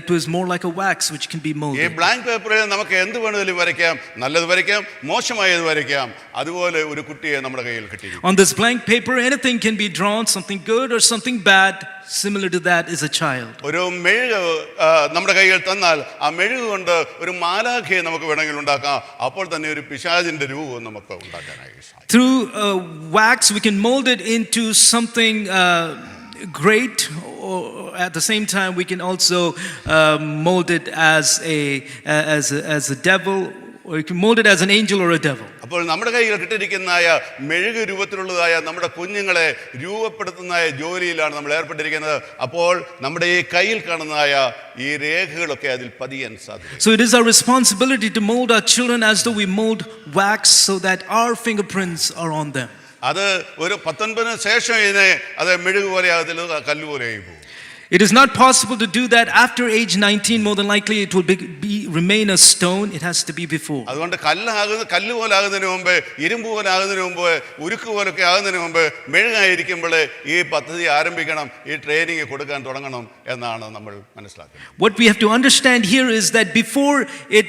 It was more like a wax which can be molded. ഈ ബ്ലാങ്ക് പേപ്പറിൽ നമുക്ക് എന്ത് വേണമെങ്കിലും വരയ്ക്കാം, നല്ലത് വരയ്ക്കാം, മോശമായത് വരയ്ക്കാം. അതുപോലെ ഒരു കുട്ടിയെ നമ്മുടെ കയ്യിൽ കിട്ടിയിരിക്കും. On this blank paper, anything can be drawn, something good or something bad. Similar to that is a child. ഒരു മെഴുക് നമ്മുടെ കയ്യിൽ തന്നാൽ ആ മെഴുക് കൊണ്ട് ഒരു മാലാഖയെ നമുക്ക് വേണമെങ്കിൽ ഉണ്ടാക്കാം. അപ്പോൾ തന്നെ ഒരു പിശാചിന്റെ രൂപം നമുക്ക് ഉണ്ടാക്കാനായി. Through wax we can mold it into something great, or at the same time we can also mold it as a devil, or you can mold it as an angel or a devil. അപ്പോൾ നമ്മുടെ കയ്യിൽ കിട്ടിയിരിക്കുന്നതായ മെഴുക് രൂപത്തിലുള്ളതായ നമ്മുടെ കുഞ്ഞുങ്ങളെ രൂപപ്പെടുത്തുന്ന ജോലിയിലാണ് നമ്മൾ ഏർപ്പെട്ടിരിക്കുന്നത്. അപ്പോൾ നമ്മുടെ ഈ കയ്യിൽ കാണുന്നതായ ഈ രേഖകളൊക്കെ അതിൽ പതിയാൻ സാധിക്കും. So it is our responsibility to mold our children as though we mold wax so that our fingerprints are on them. അത് ഒരു 19 ശേഷം ഇതിനെ അത് മെഴുക് പോലെ ആകത്തില്ല, കല്ല് പോലെ ആയി പോകും. It is not possible to do that after age 19. More than likely it will remain a stone. It has to be before. അതുകൊണ്ട് കല്ല് പോലെ ആകുന്നതിന് മുമ്പ്, ഇരുമ്പ് പോലെ ആകുന്നതിന് മുമ്പ്, ഉരുക്ക് പോലൊക്കെ ആകുന്നതിന് മുമ്പ് മെഴുകായിരിക്കുമ്പോൾ ഈ പദ്ധതി ആരംഭിക്കണം, ഈ ട്രെയിനിങ് കൊടുക്കാൻ തുടങ്ങണം എന്നാണ് നമ്മൾ മനസ്സിലാക്കുന്നത്. What we have to understand here is that before it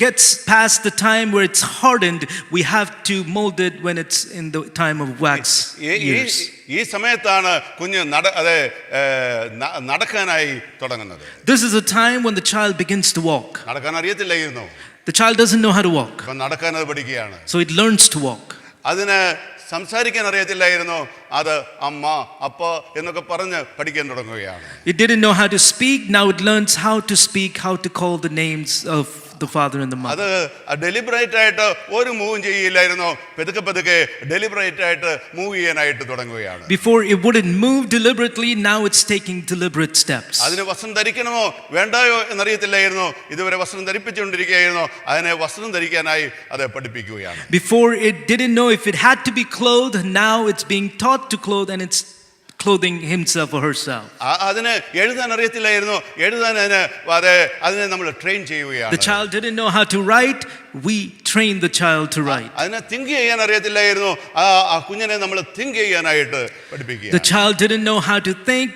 gets past the time where it's hardened, we have to mold it when it's in the time of wax years. ഈ സമയത്താണ് കുഞ്ഞ് നടക്കാനായി തുടങ്ങുന്നത്. This is a time when the child begins to walk. നടക്കാൻ അറിയത്തില്ലായിരുന്നു, The child doesn't know how to walk, ഇപ്പം നടക്കാൻ അത് പഠിക്കുകയാണ്. so it learns to walk. അതിന് സംസാരിക്കാൻ അറിയത്തില്ലായിരുന്നു, അത് അമ്മ അപ്പ എന്നൊക്കെ പറഞ്ഞ് പഠിക്കാൻ തുടങ്ങുകയാണ്. It didn't know how to speak. Now it learns how to speak, how to call the names of the father and the mother. അത് ഡെലിബറേറ്റ് ആയിട്ട് ഒരു മൂവും ചെയ്യില്ലായിരുന്നു, പതുക്കെ ഡെലിബറേറ്റ് ആയിട്ട് മൂവ് ചെയ്യാനായിട്ട് തുടങ്ങുകയാണ്. Before it wouldn't move deliberately, now it's taking deliberate steps. അതിന് വസ്ത്രം ധരിക്കണമോ വേണ്ടായോ എന്നറിയത്തില്ലായിരുന്നു, ഇതുവരെ വസ്ത്രം ധരിപ്പിച്ചുകൊണ്ടിരിക്കുകയായിരുന്നു. അതിനെ വസ്ത്രം ധരിക്കാനായി അത് പഠിപ്പിക്കുകയാണ്. Before it didn't know if it had to be clothed, now it's being taught to clothe, and it's clothing himself or herself. അതിന് എഴുതാൻ അറിയത്തില്ലായിരുന്നു, എഴുതാൻ അതിനെ നമ്മൾ ട്രെയിൻ ചെയ്യുകയാണ്. The child didn't know how to write. We train the child to write. അതിനെ think ചെയ്യാൻ അറിയത്തില്ലായിരുന്നു, ആ കുഞ്ഞിനെ നമ്മൾ തിങ്ക് ചെയ്യാനായിട്ട് പഠിപ്പിക്കുക. The child didn't know how to think.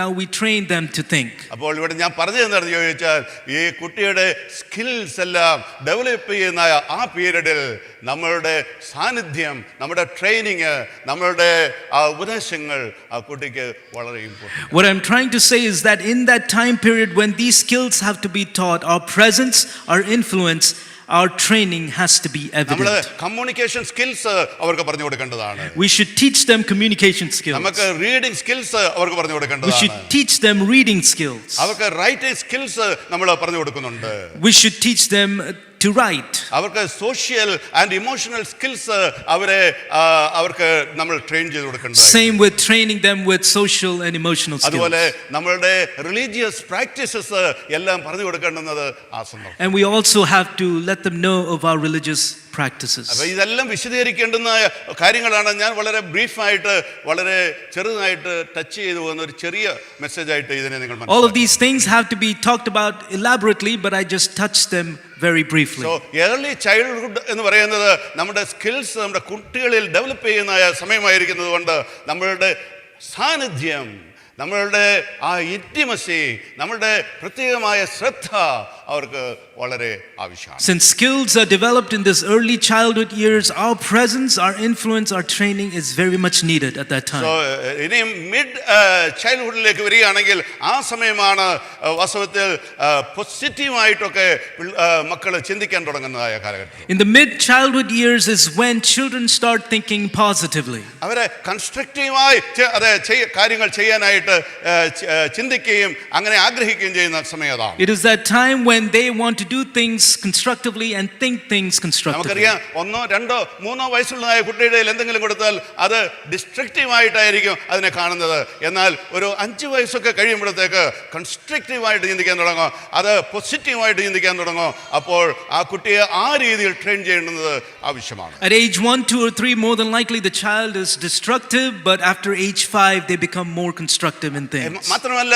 Now we train them to think. അപ്പോൾ ഇവിടെ ഞാൻ പറഞ്ഞത് എന്താണെന്ന് ചോദിച്ചാൽ, ഈ കുട്ടിയുടെ സ്കിൽസ് എല്ലാം ഡെവലപ്പ് ചെയ്യുന്ന ആ പീരീഡിൽ നമ്മളുടെ സാന്നിധ്യം, നമ്മുടെ ട്രെയിനിങ്, നമ്മളുടെ ഉപദേശങ്ങൾ ആ കുട്ടിക്ക് വളരെ important. What I'm trying to say is that in that time period when these skills have to be taught, our presence, our influence, our training has to be evident. Communication skills അവർക്ക് പറഞ്ഞു കൊടുക്കേണ്ടതാണ്. We should teach them communication skills. നമുക്ക് reading skills അവർക്ക് പറഞ്ഞു We കൊടുക്കേണ്ടതാണ്. should teach them reading skills. അവർക്ക് writing skills നമ്മൾ പറഞ്ഞു കൊടുക്കുന്നുണ്ട്. We should teach them to write. അവർക്ക് സോഷ്യൽ ആൻഡ് ഇമോഷണൽ സ്കിൽസ് അവർക്ക് നമ്മൾ ട്രെയിൻ ചെയ്ത് കൊടുക്കേണ്ടത്. Same with training them with social and emotional skills. അതുപോലെ നമ്മളുടെ റിലീജിയസ് പ്രാക്ടീസസ് എല്ലാം പറഞ്ഞു കൊടുക്കേണ്ടുന്നത് ആ സന്ദർഭം. And we also have to let them know of our religious practices. അപ്പോൾ ഇതെല്ലാം വിശദീകരിക്കേണ്ടുന്ന കാര്യങ്ങളാണ്. ഞാൻ വളരെ ബ്രീഫായിട്ട്, വളരെ ചെറുതായിട്ട് ടച്ച് ചെയ്തു പോകുന്ന ഒരു ചെറിയ മെസ്സേജായിട്ട് ഇതിനെ നിങ്ങൾ മനസ്സിലാക്കുക. All of these things have to be talked about elaborately, but I just touched them very briefly. So early childhood എന്ന് പറയുന്നത് നമ്മുടെ സ്കിൽസ് നമ്മുടെ കുട്ടികളിൽ ഡെവലപ്പ് ചെയ്യുന്ന സമയമായിരിക്കുന്നത് കൊണ്ട് നമ്മളുടെ സാന്നിധ്യം, നമ്മളുടെ ആ ഇന്റിമസി, നമ്മളുടെ പ്രത്യേകമായ ശ്രദ്ധ അവർക്ക് വളരെ ആവശ്യമാണ്. Since skills are developed in this early childhood years, our presence, our influence, our training is very much needed at that time. So ഇനിയും മിഡ് ചൈൽഡ്ഹുഡിലേക്ക് വരികയാണെങ്കിൽ ആ സമയമാണ് വാസ്തവത്തിൽ പോസിറ്റീവായിട്ടൊക്കെ മക്കൾ ചിന്തിക്കാൻ തുടങ്ങുന്നതായ കാലഘട്ടം. In the mid childhood years is when children start thinking positively. അവരെ കൺസ്ട്രക്റ്റീവായി കാര്യങ്ങൾ ചെയ്യാനായിട്ട് ചിന്തിക്കുകയും അങ്ങനെ ആഗ്രഹിക്കുകയും ചെയ്യുന്ന സമയം അതാണ്. It is that time when they want to do things constructively and think things constructively. നമുക്കറിയാം, 1, 2, 3 വയസ്സുള്ളതായ കുട്ടിയുടെ എന്തെങ്കിലും കൊടുത്താൽ അത് ഡിസ്ട്രക്റ്റീവായിട്ടായിരിക്കും അതിനെ കാണുന്നത്. എന്നാൽ ഒരു 5 വയസ്സൊക്കെ കഴിയുമ്പോഴത്തേക്ക് കൺസ്ട്രക്റ്റീവായിട്ട് ചിന്തിക്കാൻ തുടങ്ങും, അത് പോസിറ്റീവായിട്ട് ചിന്തിക്കാൻ തുടങ്ങും. അപ്പോൾ ആ കുട്ടിയെ ആ രീതിയിൽ ട്രെയിൻ ചെയ്യേണ്ടത് ആവശ്യമാണ്. At age 1, 2 or 3, more than likely the child is destructive, but after age 5 they become more constructive in things. മാത്രമല്ല,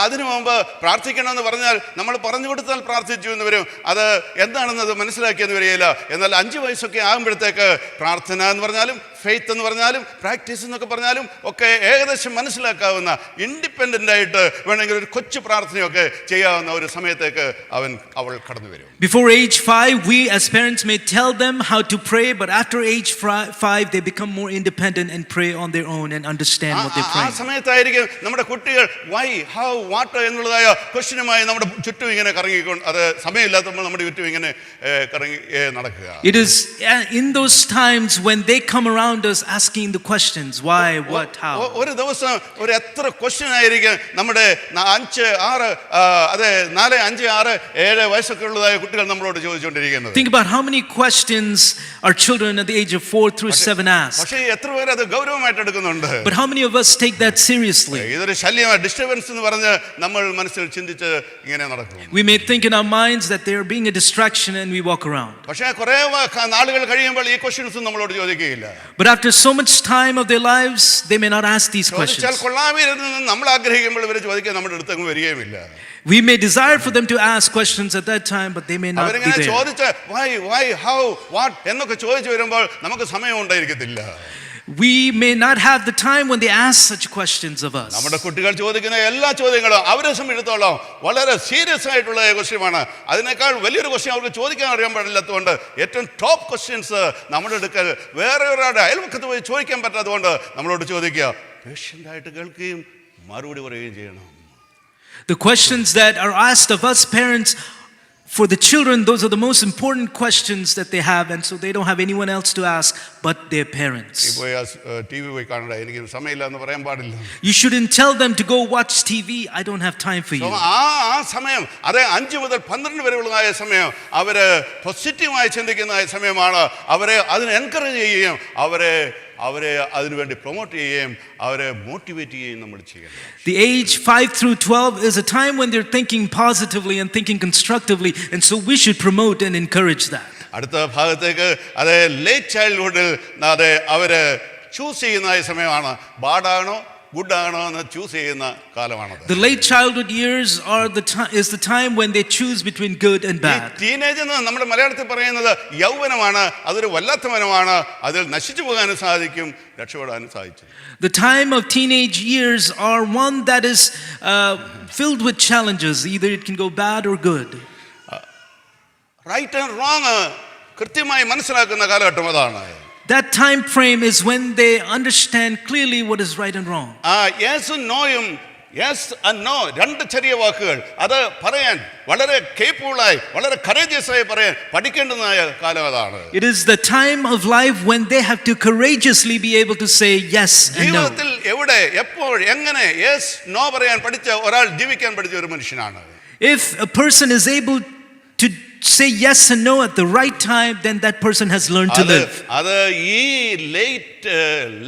അതിനു മുമ്പ് പ്രാർത്ഥിക്കണമെന്ന് പറഞ്ഞാൽ നമ്മൾ പറഞ്ഞു കൊടുത്താൽ പ്രാർത്ഥിച്ചു എന്ന് വരും, അത് എന്താണെന്ന് അത് മനസ്സിലാക്കിയെന്ന് വരികയില്ല. എന്നാൽ 5 വയസ്സൊക്കെ ആകുമ്പോഴത്തേക്ക് പ്രാർത്ഥന എന്ന് പറഞ്ഞാലും ഫെയ്ത്ത് എന്ന് പറഞ്ഞാലും പ്രാക്ടീസ് എന്നൊക്കെ പറഞ്ഞാലും ഒക്കെ ഏകദേശം മനസ്സിലാക്കാവുന്ന, ഇൻഡിപെൻഡൻ്റ് ആയിട്ട് വേണമെങ്കിൽ ഒരു കൊച്ചു പ്രാർത്ഥനയൊക്കെ ചെയ്യാവുന്ന ഒരു സമയത്തേക്ക് അവൾ കടന്നു വരും. Before age 5, we as parents may tell them how to pray, but after age 5 they become more independent and pray on their own and understand what they're praying. ആ സമയത്തായിരിക്കും നമ്മുടെ കുട്ടികൾ വൈ, ഹൗ, വാട്ട് എന്നുള്ളതായ ക്വസ്റ്റ്യനുമായി നമ്മുടെ ചുറ്റും ഇങ്ങനെ കറങ്ങിക്കൊണ്ട്, അത് സമയമില്ലാത്തപ്പോൾ നമ്മുടെ ചുറ്റും ഇങ്ങനെ കറങ്ങി നടക്കുക. It is in those times when they come around around us asking the questions why, what, how. ഒരു ദിവസം ഒരു എത്ര ക്വസ്റ്റ്യൻ ആയിരിക്കും നമ്മുടെ 5, 6 അതെ 4, 5, 6, 7 വയസ്സൊക്കെ ഉള്ളതായ കുട്ടികൾ നമ്മളോട് ചോദിച്ചുകൊണ്ടിരിക്കുന്നത്. Think about how many questions our children at the age of 4 through 7 ask. പക്ഷേ എത്ര പേര് അത് ഗൗരവമായിട്ട് എടുക്കുന്നുണ്ട്? But how many of us take that seriously? ഇതൊരു ശല്യമാണ്, ഡിസ്റ്റർബൻസ് എന്ന് പറഞ്ഞ് നമ്മൾ മനസ്സിൽ ചിന്തിച്ച് ഇങ്ങനെ നടക്കും. We may think in our minds that they are being a distraction and we walk around. പക്ഷേ കുറേ നാളുകൾ കഴിയുമ്പോൾ ഈ ക്വസ്റ്റ്യൻസ് നമ്മളോട് ചോദിക്കുകയില്ല. But after so much time of their lives, they may not ask these questions. ചോദിച്ചാൽ കൊള്ളാമെന്ന് നമ്മൾ ആഗ്രഹിക്കുമ്പോൾ ഇവർ ചോദിക്കാൻ നമ്മുടെ അടുത്തങ്ങ് വരികയുമില്ല. We may desire for them to ask questions at that time, but they may not be അവരിങ്ങനെ there. ചോദിച്ച് why, how, what എന്നൊക്കെ ചോദിച്ചു വരുമ്പോൾ നമുക്ക് സമയം ഉണ്ടായിരിക്കത്തില്ല. We may not have the time when they ask such questions of us. നമ്മുടെ കുട്ടികൾ ചോദിക്കുന്ന എല്ലാ ചോദ്യങ്ങളും അവരെ സംബന്ധിച്ചിടത്തോളം വളരെ സീരിയസ് ആയിട്ടുള്ള ക്വസ്റ്റ്യനാണ്. അതിനേക്കാൾ വലിയൊരു ക്വസ്റ്റ്യൻ അവർക്ക് ചോദിക്കാൻ അറിയാൻ പാടില്ലാത്തതുകൊണ്ട് ഏറ്റവും ടോപ്പ് ക്വസ്റ്റ്യൻസ് നമ്മുടെ അടുക്കൽ വേറെ ഒരാളുടെ അയൽവക്കത്ത് പോയി ചോദിക്കാൻ പറ്റാത്തതുകൊണ്ട് നമ്മളോട് ചോദിക്കുക, പേഷ്യൻ്റായിട്ട് കേൾക്കുകയും മറുപടി പറയുകയും ചെയ്യണം. The questions that are asked of us parents, for the children, those are the most important questions that they have, and so they don't have anyone else to ask but their parents. TV പോയി കാണണ്ട, എനിക്ക് സമയമില്ല എന്ന് പറയാൻ പാടില്ല. You shouldn't tell them to go watch TV. I don't have time for you. ആ സമയം, അതെ 5 മുതൽ 12 വരെയുള്ളതായ സമയം അവര് പോസിറ്റീവായി ചിന്തിക്കുന്ന സമയമാണ്. അവരെ അതിന് എൻകറേജ് ചെയ്യുകയും അവരെ അതിനുവേണ്ടി പ്രൊമോട്ട് ചെയ്യുകയും അവരെ മോട്ടിവേറ്റ് ചെയ്യുകയും നമ്മൾ ചെയ്യണം. The age 5 through 12 is a time when they're thinking positively and thinking constructively, and so we should promote and encourage that. അടുത്ത ഭാഗത്തേക്ക് അതെ ലേറ്റ് ചൈൽഡ്ഹുഡിൽ അതെ അവര് ചൂസ് ചെയ്യുന്ന സമയമാണ്. ബാഡാണോ ഗുഡ് ആണോ എന്ന് ചൂസ് ചെയ്യുന്ന കാലമാണത്. The late childhood years is the time when they choose between good and bad. Teenage എന്ന് നമ്മുടെ മലയാളത്തിൽ പറയുന്നത് യൗവനമാണ്. അതൊരു വല്ലാത്ത മനമാണ്. അതിൽ നശിച്ചു പോകാനും സാധിക്കും, രക്ഷപ്പെടാനും സാധിക്കും. The time of teenage years are one that is filled with challenges. Either it can go bad or good. Right and wrong കൃത്യമായി മനസ്സിലാക്കുന്ന കാലഘട്ടം അതാണ്. That time frame is when they understand clearly what is right and wrong. യെസും നോയും, yes and no, 2 ചെറിയ വാക്കുകൾ അത് പറയാൻ വളരെ കേപ്പബിളായി വളരെ കറേജിയസ് ആയി പറയാൻ പഠിക്കേണ്ടതായ കാലം അതാണ്. It is the time of life when they have to courageously be able to say yes and no. ജീവിതത്തിൽ എവിടെ എപ്പോൾ എങ്ങനെ യെസ് നോ പറയാൻ പഠിച്ച ഒരാൾ ജീവിക്കാൻ പഠിച്ച ഒരു മനുഷ്യനാണ്. If a person is able to say yes and no at the right time, then that person has learned to live. അത് ഈ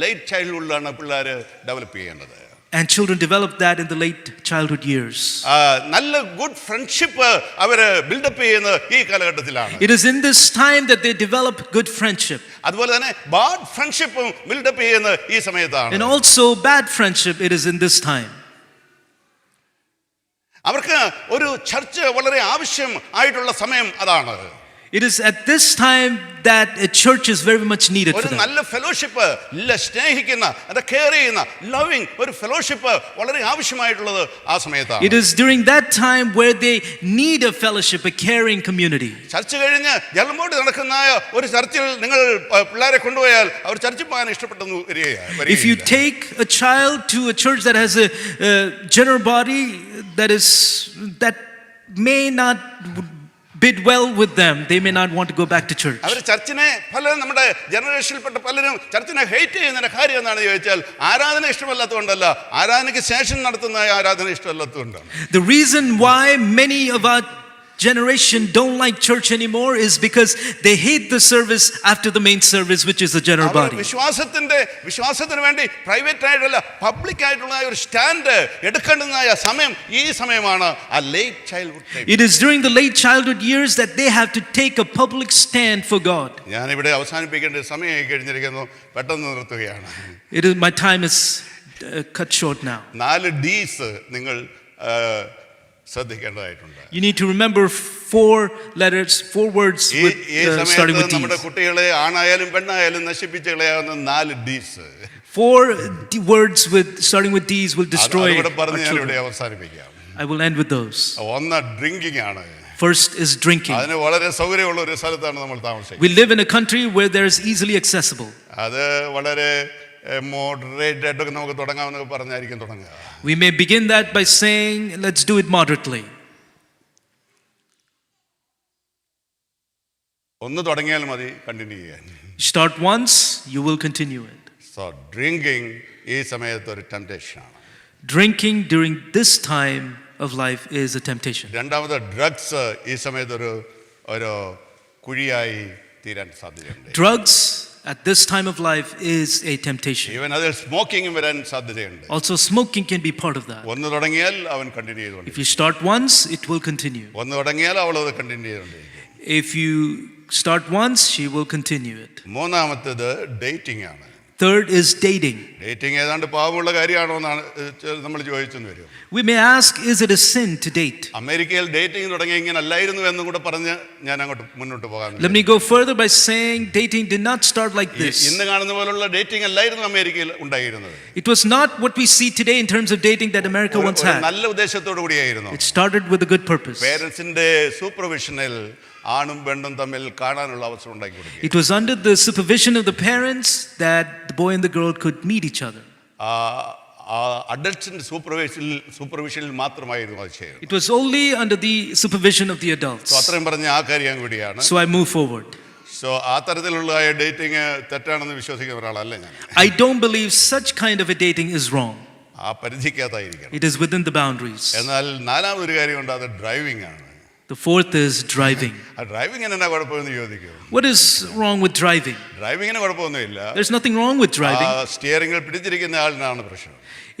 ലേറ്റ് ചൈൽഡ്ഹുഡിലാണ് പിള്ളേർ ഡെവലപ്പ് ചെയ്യേണ്ടത്. And children develop that in the late childhood years. നല്ല good friendship അവര് build-up ചെയ്യുന്നത് ഈ കാലഘട്ടത്തിലാണ്. It is in this time that they develop good friendship. അതുപോലെ തന്നെ ബാഡ് ഫ്രണ്ട്ഷിപ്പും ബിൽഡപ്പ് ചെയ്യുന്നത് ഈ സമയത്താണ്. And also bad friendship, it is in this time. അവർക്ക് ഒരു ചർച്ച വളരെ ആവശ്യം ആയിട്ടുള്ള സമയം അതാണ്. It is at this time that a church is very much needed for ഒരു them. നല്ല ഫെലോഷിപ്പ്, സ്നേഹിക്കുന്ന അത് കെയർ ചെയ്യുന്ന ലവിങ് ഒരു ഫെലോഷിപ്പ് വളരെ ആവശ്യമായിട്ടുള്ളത് ആ സമയത്താണ്. It is during that time where they need a fellowship, a caring community. ചർച്ച കഴിഞ്ഞ് ജലമോട് നടക്കുന്ന ഒരു ചർച്ചിൽ നിങ്ങൾ പിള്ളേരെ കൊണ്ടുപോയാൽ അവർ ചർച്ചിൽ പോകാൻ ഇഷ്ടപ്പെട്ടെന്ന് വരികയാണ്. If you take a child to a church that has a general body that may not bid well with them, they may not want to go back to church. അവർ ചർച്ചിനെ പലരും നമ്മുടെ ജനറേഷനിൽപ്പെട്ട പലരും ചർച്ചിനെ ഹേറ്റ് ചെയ്യുന്നതിന്റെ കാര്യം എന്താണെന്ന് ചോദിച്ചാൽ ആരാധന ഇഷ്ടമല്ലാത്തതുകൊണ്ടല്ല, ആരാധനയ്ക്ക് ശേഷം നടത്തുന്ന ആരാധന ഇഷ്ടമല്ലാത്തതുകൊണ്ടാണ്. The reason why many of our generation don't like church anymore is because they hate the service after the main service, which is the general body. വിശ്വാസത്തിന് വേണ്ടി പ്രൈവറ്റ് ആയിട്ടല്ല പബ്ലിക് ആയിട്ടുള്ള ഒരു സ്റ്റാൻഡ് എടുക്കേണ്ടതായ സമയം ഈ സമയമാണ് ആ late childhood time. It is during the late childhood years that they have to take a public stand for God. ഞാൻ ഇവിടെ അവസാനിപ്പിക്കേണ്ട സമയമായി കഴിഞ്ഞിരിക്കുന്നു, പെട്ടെന്ന് നിർത്തുകയാണ്. My time is cut short now. 4 D's നിങ്ങൾ ശ്രദ്ധിക്കേണ്ടതായിട്ടുണ്ട്. You need to remember 4 words starting with നമ്മുടെ D's. കുട്ടികളെ ആണായാലും പെണ്ണായാലും നശിപ്പിച്ച് കളയാവുന്ന 4 D's. 4 words starting with D's will destroy ഇവിടെ our പറഞ്ഞ് ഞാൻ ഇവിടെ children. അവസാനിപ്പിക്കാം. I will end with those. ഒന്ന് ഡ്രിങ്കിങ് ആണ്. First is drinking. അതിന് വളരെ സൗകര്യമുള്ള ഒരു സ്ഥലത്താണ് നമ്മൾ താമസിക്കുന്നത്. We live in a country where there is easily accessible. അത് വളരെ മോഡറേറ്റ് ആയിട്ടൊക്കെ നമുക്ക് തുടങ്ങാമെന്നൊക്കെ പറഞ്ഞായിരിക്കും തുടങ്ങുക. We may begin that by saying, let's do it moderately. ഒന്ന് തുടങ്ങിയാൽ മതി കണ്ടിന്യൂ ചെയ്യാൻ. Start once, you will continue it. So drinking ഈ സമയത്ത് ഒരു ടെംപ്റ്റേഷനാണ്. Drinking during this time of life is a temptation. രണ്ടാമത് ഡ്രഗ്സ് ഈ സമയത്ത് ഒരു കുഴിയായി തീരാൻ സാധ്യതയുണ്ട്. Drugs at this time of life is a temptation. Even അതിൽ സ്മോക്കിംഗ് വരാൻ സാധ്യതയുണ്ട്. Also, smoking can be part of that. ഒന്ന് തുടങ്ങിയാൽ അവൻ കണ്ടിന്യൂ ചെയ്തുകൊണ്ട്, If you start once, it will continue. ഒന്ന് തുടങ്ങിയാൽ അവൾ അത് കണ്ടിന്യൂ ചെയ്തുകൊണ്ടിരിക്കും. If you start once, she will continue it. മൂന്നാമത്തേത് ഡേറ്റിംഗ് ആണ്. Third is dating. ഡേറ്റിംഗ് ഏതാണ്ട് പാവമുള്ള കാര്യമാണോ എന്നാണ് നമ്മൾ ചോദിച്ചെന്ന് വരും. We may ask, is it a sin to date? അമേരിക്കയിൽ ഡേറ്റിംഗ് തുടങ്ങി ഇങ്ങനെ അല്ലായിരുന്നു എന്നും കൂടെ പറഞ്ഞ് ഞാൻ അങ്ങോട്ട് മുന്നോട്ട് പോകാൻ. Let me go further by saying dating did not start like this. ഇന്ന് കാണുന്ന പോലുള്ള ഡേറ്റിംഗ് അല്ലായിരുന്നു അമേരിക്കയിൽ ഉണ്ടായിരുന്നത്. It was not what we see today in terms of dating that America once had. നല്ല ഉദ്ദേശത്തോടു കൂടിയായിരുന്നു. It started with a good purpose. പേരൻസിന്റെ സൂപ്പർവിഷനിൽ ആണും പെണ്ണും തമ്മിൽ കാണാനുള്ള അവസരം ഉണ്ടാക്കി കൊടുക്കുക. It was under the supervision of the parents that the boy and the girl could meet each other. അഡൽട്ട്സിന്റെ സൂപ്പർവിഷനിൽ മാത്രമായിരുന്നു അത് ചെയ്യുന്നത്. It was only under the supervision of the adults. അത്രയും പറഞ്ഞ ആ കാര്യം കൂടിയാണ്. So I move forward. So ആ തരത്തിലുള്ള ഡേറ്റിംഗ് തെറ്റാണെന്ന് വിശ്വസിക്കുന്ന ഒരാളല്ല ഞാൻ. I don't believe such kind of a dating is wrong. ആ പരിധിക്കകത്തായിരിക്കണം. It is within the boundaries. എന്നാൽ നാലാമതൊരു കാര്യമുണ്ട്, അത് ഡ്രൈവിംഗ് ആണ്. The fourth is driving. ആ ഡ്രൈവിംഗിന് എന്നാ കുഴപ്പമെന്ന് ചോദിക്കും. What is wrong with driving? ഡ്രൈവിംഗിന് കുഴപ്പമൊന്നുമില്ല. There's nothing wrong with driving. സ്റ്റിയറിംഗിൽ പിടിച്ചിരിക്കുന്ന ആളിനാണ് പ്രശ്നം.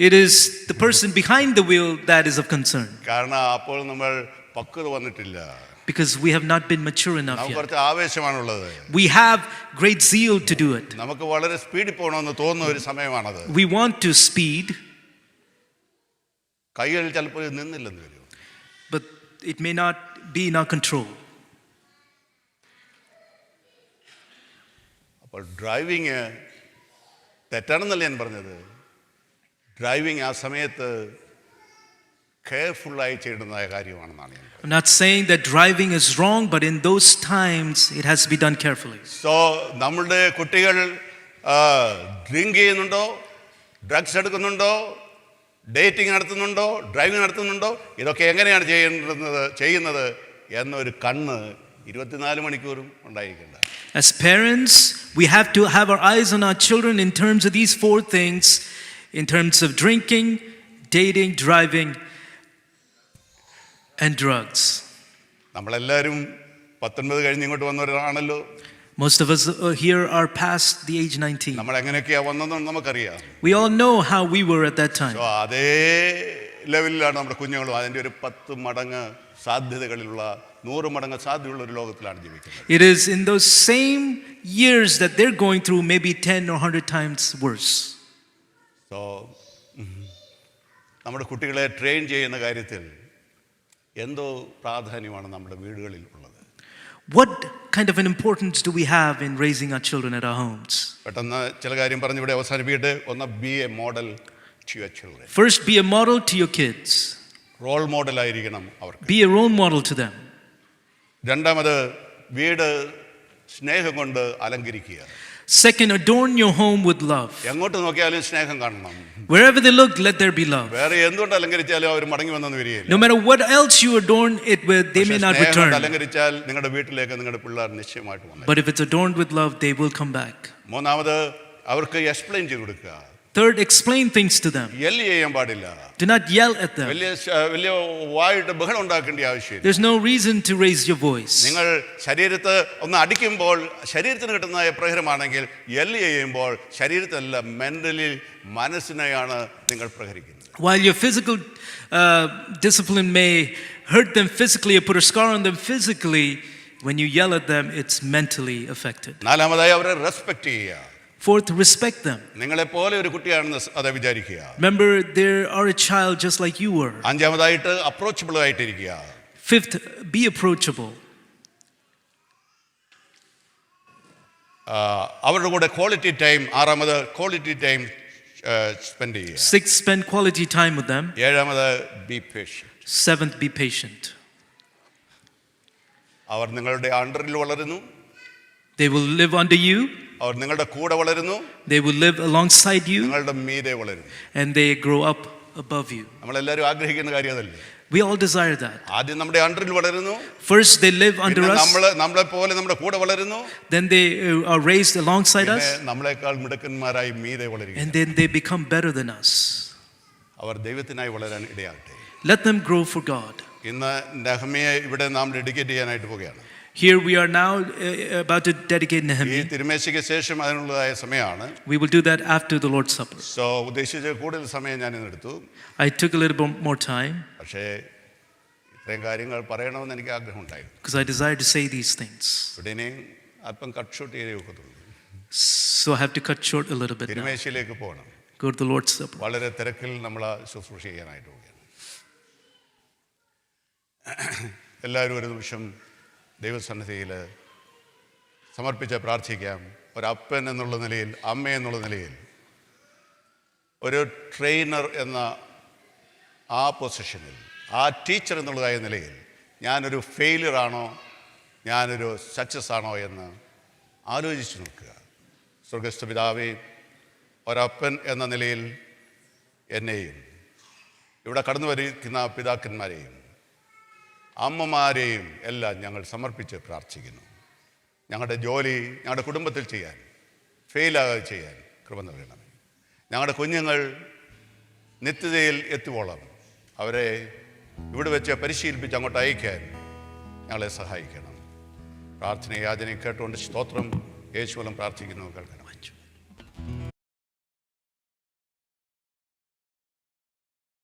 It is the person behind the wheel that is of concern. കാരണം അപ്പോൾ നമ്മൾ പക്വത വന്നിട്ടില്ല. Because we have not been mature enough നമുക്ക് yet. കുറച്ച് ആവേശമാണുള്ളത്. We have great zeal to do it. നമുക്ക് വളരെ സ്പീഡിൽ പോകണമെന്ന് തോന്നുന്ന ഒരു സമയമാണത്. We want to speed, കൈകൾ ചിലപ്പോൾ നിന്നില്ലെന്ന് വരും. but it may not be in our control. അപ്പോൾ ഡ്രൈവിങ് തെറ്റാണെന്നല്ല ഞാൻ പറഞ്ഞത്. ഡ്രൈവിംഗ് ആ സമയത്ത് കെയർഫുള്ളായി ചെയ്യുന്ന കാര്യമാണെന്നാണ് ഞാൻ. I'm not saying that driving is wrong, but in those times it has to be done carefully. So നമ്മളുടെ കുട്ടികൾ ഡ്രിങ്ക് ചെയ്യുന്നുണ്ടോ, ഡ്രഗ്സ് എടുക്കുന്നുണ്ടോ, ഡേറ്റിംഗ് നടത്തുന്നുണ്ടോ, ഡ്രൈവിംഗ് നടത്തുന്നുണ്ടോ, ഇതൊക്കെ എങ്ങനെയാണ് ചെയ്യുന്നത് എന്നൊരു കണ്ണ് 24 മണിക്കൂറും ഉണ്ടായിരിക്കേണ്ട. As parents, we have to have our eyes on our children in terms of these four things, in terms of drinking, dating, driving, and drugs. നമ്മളെല്ലാവരും 19 കഴിഞ്ഞ് ഇങ്ങോട്ട് വന്നവരാണല്ലോ. Most of us here are past the age 19. നമ്മൾ എങ്ങനെയൊക്കെയാ വന്നതെന്ന് നമുക്കറിയാം. We all know how we were at that time. So അതേ ലെവലിലാണ് നമ്മുടെ കുഞ്ഞുങ്ങളും. അതിൻ്റെ ഒരു 10 മടങ്ങ് സാധ്യതകളിലുള്ള 100 മടങ്ങ് സാധ്യതയുള്ള ഒരു ലോകത്തിലാണ് ജീവിക്കുന്നത്. It is in those same years that they're going through, maybe 10 or 100 times worse. So നമ്മുടെ കുട്ടികളെ ട്രെയിൻ ചെയ്യുന്ന കാര്യത്തിൽ എന്തോ പ്രാധാന്യമാണ് നമ്മുടെ വീടുകളിൽ ഉള്ളത്. What kind of an importance do we have in raising our children at our homes? പെട്ടെന്ന് ചില കാര്യം പറഞ്ഞ് ഇവിടെ അവസാനിപ്പിക്കട്ടെ. ഒന്ന്, be a model to your children. First, be a model to your kids. Role മോഡലായിരിക്കണം അവർക്ക്. Be a role model to them. രണ്ടാമത്, വീട് സ്നേഹം കൊണ്ട് അലങ്കരിക്കുക. Second, adorn your home with love. എങ്ങോട്ട് നോക്കിയാലും സ്നേഹം കാണണം. Wherever they look, let there be love. വേറെ എന്തുകൊണ്ട് അലങ്കരിച്ചാലും അവർ മടങ്ങി വന്നെന്ന് വരികയില്ല. No matter what else you adorn it with, they may not return. അലങ്കരിച്ചാൽ നിങ്ങളുടെ വീട്ടിലേക്ക് നിങ്ങളുടെ പിള്ളേർ നിശ്ചയമായിട്ട് വന്നു. But if it's adorned with love, they will come back. മൂന്നാമത്, അവർക്ക് എക്സ്പ്ലെയിൻ ചെയ്ത് കൊടുക്കുക. Third, explain things to them. യെല്ല് ചെയ്യാൻ പാടില്ല. Do not yell at them. വലിയ വായിട്ട് ബഹളം ഉണ്ടാക്കേണ്ട ആവശ്യമില്ല. There's no reason to raise your voice. നിങ്ങൾ ശരീരത്തെ ഒന്ന് അടിക്കുമ്പോൾ ശരീരത്തിന് കിട്ടുന്ന പ്രഹരമാണെങ്കിൽ, യെല്ല് ചെയ്യുമ്പോൾ ശരീരത്തല്ല, മെന്റലി മനസ്സിനെയാണ് നിങ്ങൾ പ്രഹരിക്കുന്നത്. While your physical discipline may hurt them physically or put a scar on them physically, when you yell at them, it's mentally affected. നാലാമതായി, അവരെ റെസ്പെക്ട് ചെയ്യുക. Fourth, respect them. നിങ്ങളെപ്പോലെ ഒരു കുട്ടിയാണെന്ന് അത് വിചാരിക്കുക. Remember, they are a child just like you were. അഞ്ചാമതായിട്ട്, അപ്രോച്ചബിൾ ആയിട്ടിരിക്കുക. Fifth, be approachable. അവരുടെ കൂടെ ക്വാളിറ്റി ടൈം. ആറാമത്, ക്വാളിറ്റി ടൈം സ്പെൻഡ് ചെയ്യുക. Sixth, spend quality time with them. ഏഴാമത്, be patient. Seventh, be patient. അവർ നിങ്ങളുടെ അണ്ടറിൽ വളരുന്നു. They will live under you. അവർ നിങ്ങളുടെ കൂടെ വളരുന്നു. They will live alongside you. നിങ്ങളുടെ മീതെ വളരുന്നു. And they grow up above you. നമ്മളെല്ലാവരും ആഗ്രഹിക്കുന്ന കാര്യം അതല്ലേ? We all desire that. ആദ്യം നമ്മുടെ അണ്ടറിൽ വളരുന്നു, First, they live under പിന്നെ us, നമ്മളെ പോലെ നമ്മുടെ കൂടെ വളരുന്നു, then they are raised alongside പിന്നെ us, നമ്മളെക്കാൾ മിടുക്കന്മാരായി മീതെ വളരുന്നു. and then they become better than us. അവർ ദൈവത്തിനായി വളരാൻ ഇടയാകട്ടെ. Let them grow for God. ഇന്ന് നെഹമ്യയെ ഇവിടെ നാം ഡെഡിക്കേറ്റ് ചെയ്യാനായിട്ട് പോവുകയാണ്. Here we are now about to dedicate ഈ Nehemiah. തിരുമേശയ്ക്ക് ശേഷം അതിനുള്ളതായ സമയമാണ്. We will do that after the Lord's Supper. So ഉദ്ദേശിച്ച കൂടുതൽ സമയം ഞാൻ ഇന്ന് എടുത്തു. I took a little bit more time പക്ഷേ ഇത്രയും കാര്യങ്ങൾ പറയണമെന്ന് എനിക്ക് ആഗ്രഹമുണ്ടായിരുന്നു. because I desire to say these things. ഇവിടെ ഇനി അല്പം കട്ട് ഷൂട്ട് ചെയ്തേ ഒക്കത്തുള്ളൂ. So I have to cut short a little bit now. തിരുമേശയിലേക്ക് പോകണം. Go to the Lord's Supper. വളരെ തിരക്കിൽ നമ്മൾ ശുശ്രൂഷ ചെയ്യാനായിട്ട് പോവുകയാണ്. എല്ലാവരും ഒരു നിമിഷം ദൈവസന്നിധിയിൽ സമർപ്പിച്ച് പ്രാർത്ഥിക്കാം. ഒരപ്പൻ എന്നുള്ള നിലയിൽ, അമ്മ എന്നുള്ള നിലയിൽ, ഒരു ട്രെയിനർ എന്ന ആ പൊസിഷനിൽ, ആ ടീച്ചർ എന്നുള്ളതായ നിലയിൽ ഞാനൊരു ഫെയിലിയറാണോ ഞാനൊരു സക്സസ് ആണോ എന്ന് ആലോചിച്ച് നോക്കുക. സ്വർഗസ്ഥ പിതാവേ, ഒരപ്പൻ എന്ന നിലയിൽ എന്നെയും ഇവിടെ കടന്നു വരിക്കുന്ന പിതാക്കന്മാരെയും അമ്മമാരെയും എല്ലാം ഞങ്ങൾ സമർപ്പിച്ച് പ്രാർത്ഥിക്കുന്നു. ഞങ്ങളുടെ ജോലി ഞങ്ങളുടെ കുടുംബത്തിൽ ചെയ്യാൻ, ഫെയിലാകാതെ ചെയ്യാൻ കൃപ നൽകണമേ. ഞങ്ങളുടെ കുഞ്ഞുങ്ങൾ നിത്യതയിൽ എത്തുവോളം അവരെ ഇവിടെ വെച്ച് പരിശീലിപ്പിച്ച് അങ്ങോട്ട് അയക്കാൻ ഞങ്ങളെ സഹായിക്കണം. പ്രാർത്ഥന യാചനയും കേട്ടുകൊണ്ട് സ്തോത്രം യേശുവലം പ്രാർത്ഥിക്കുന്നു. കേൾക്കണം.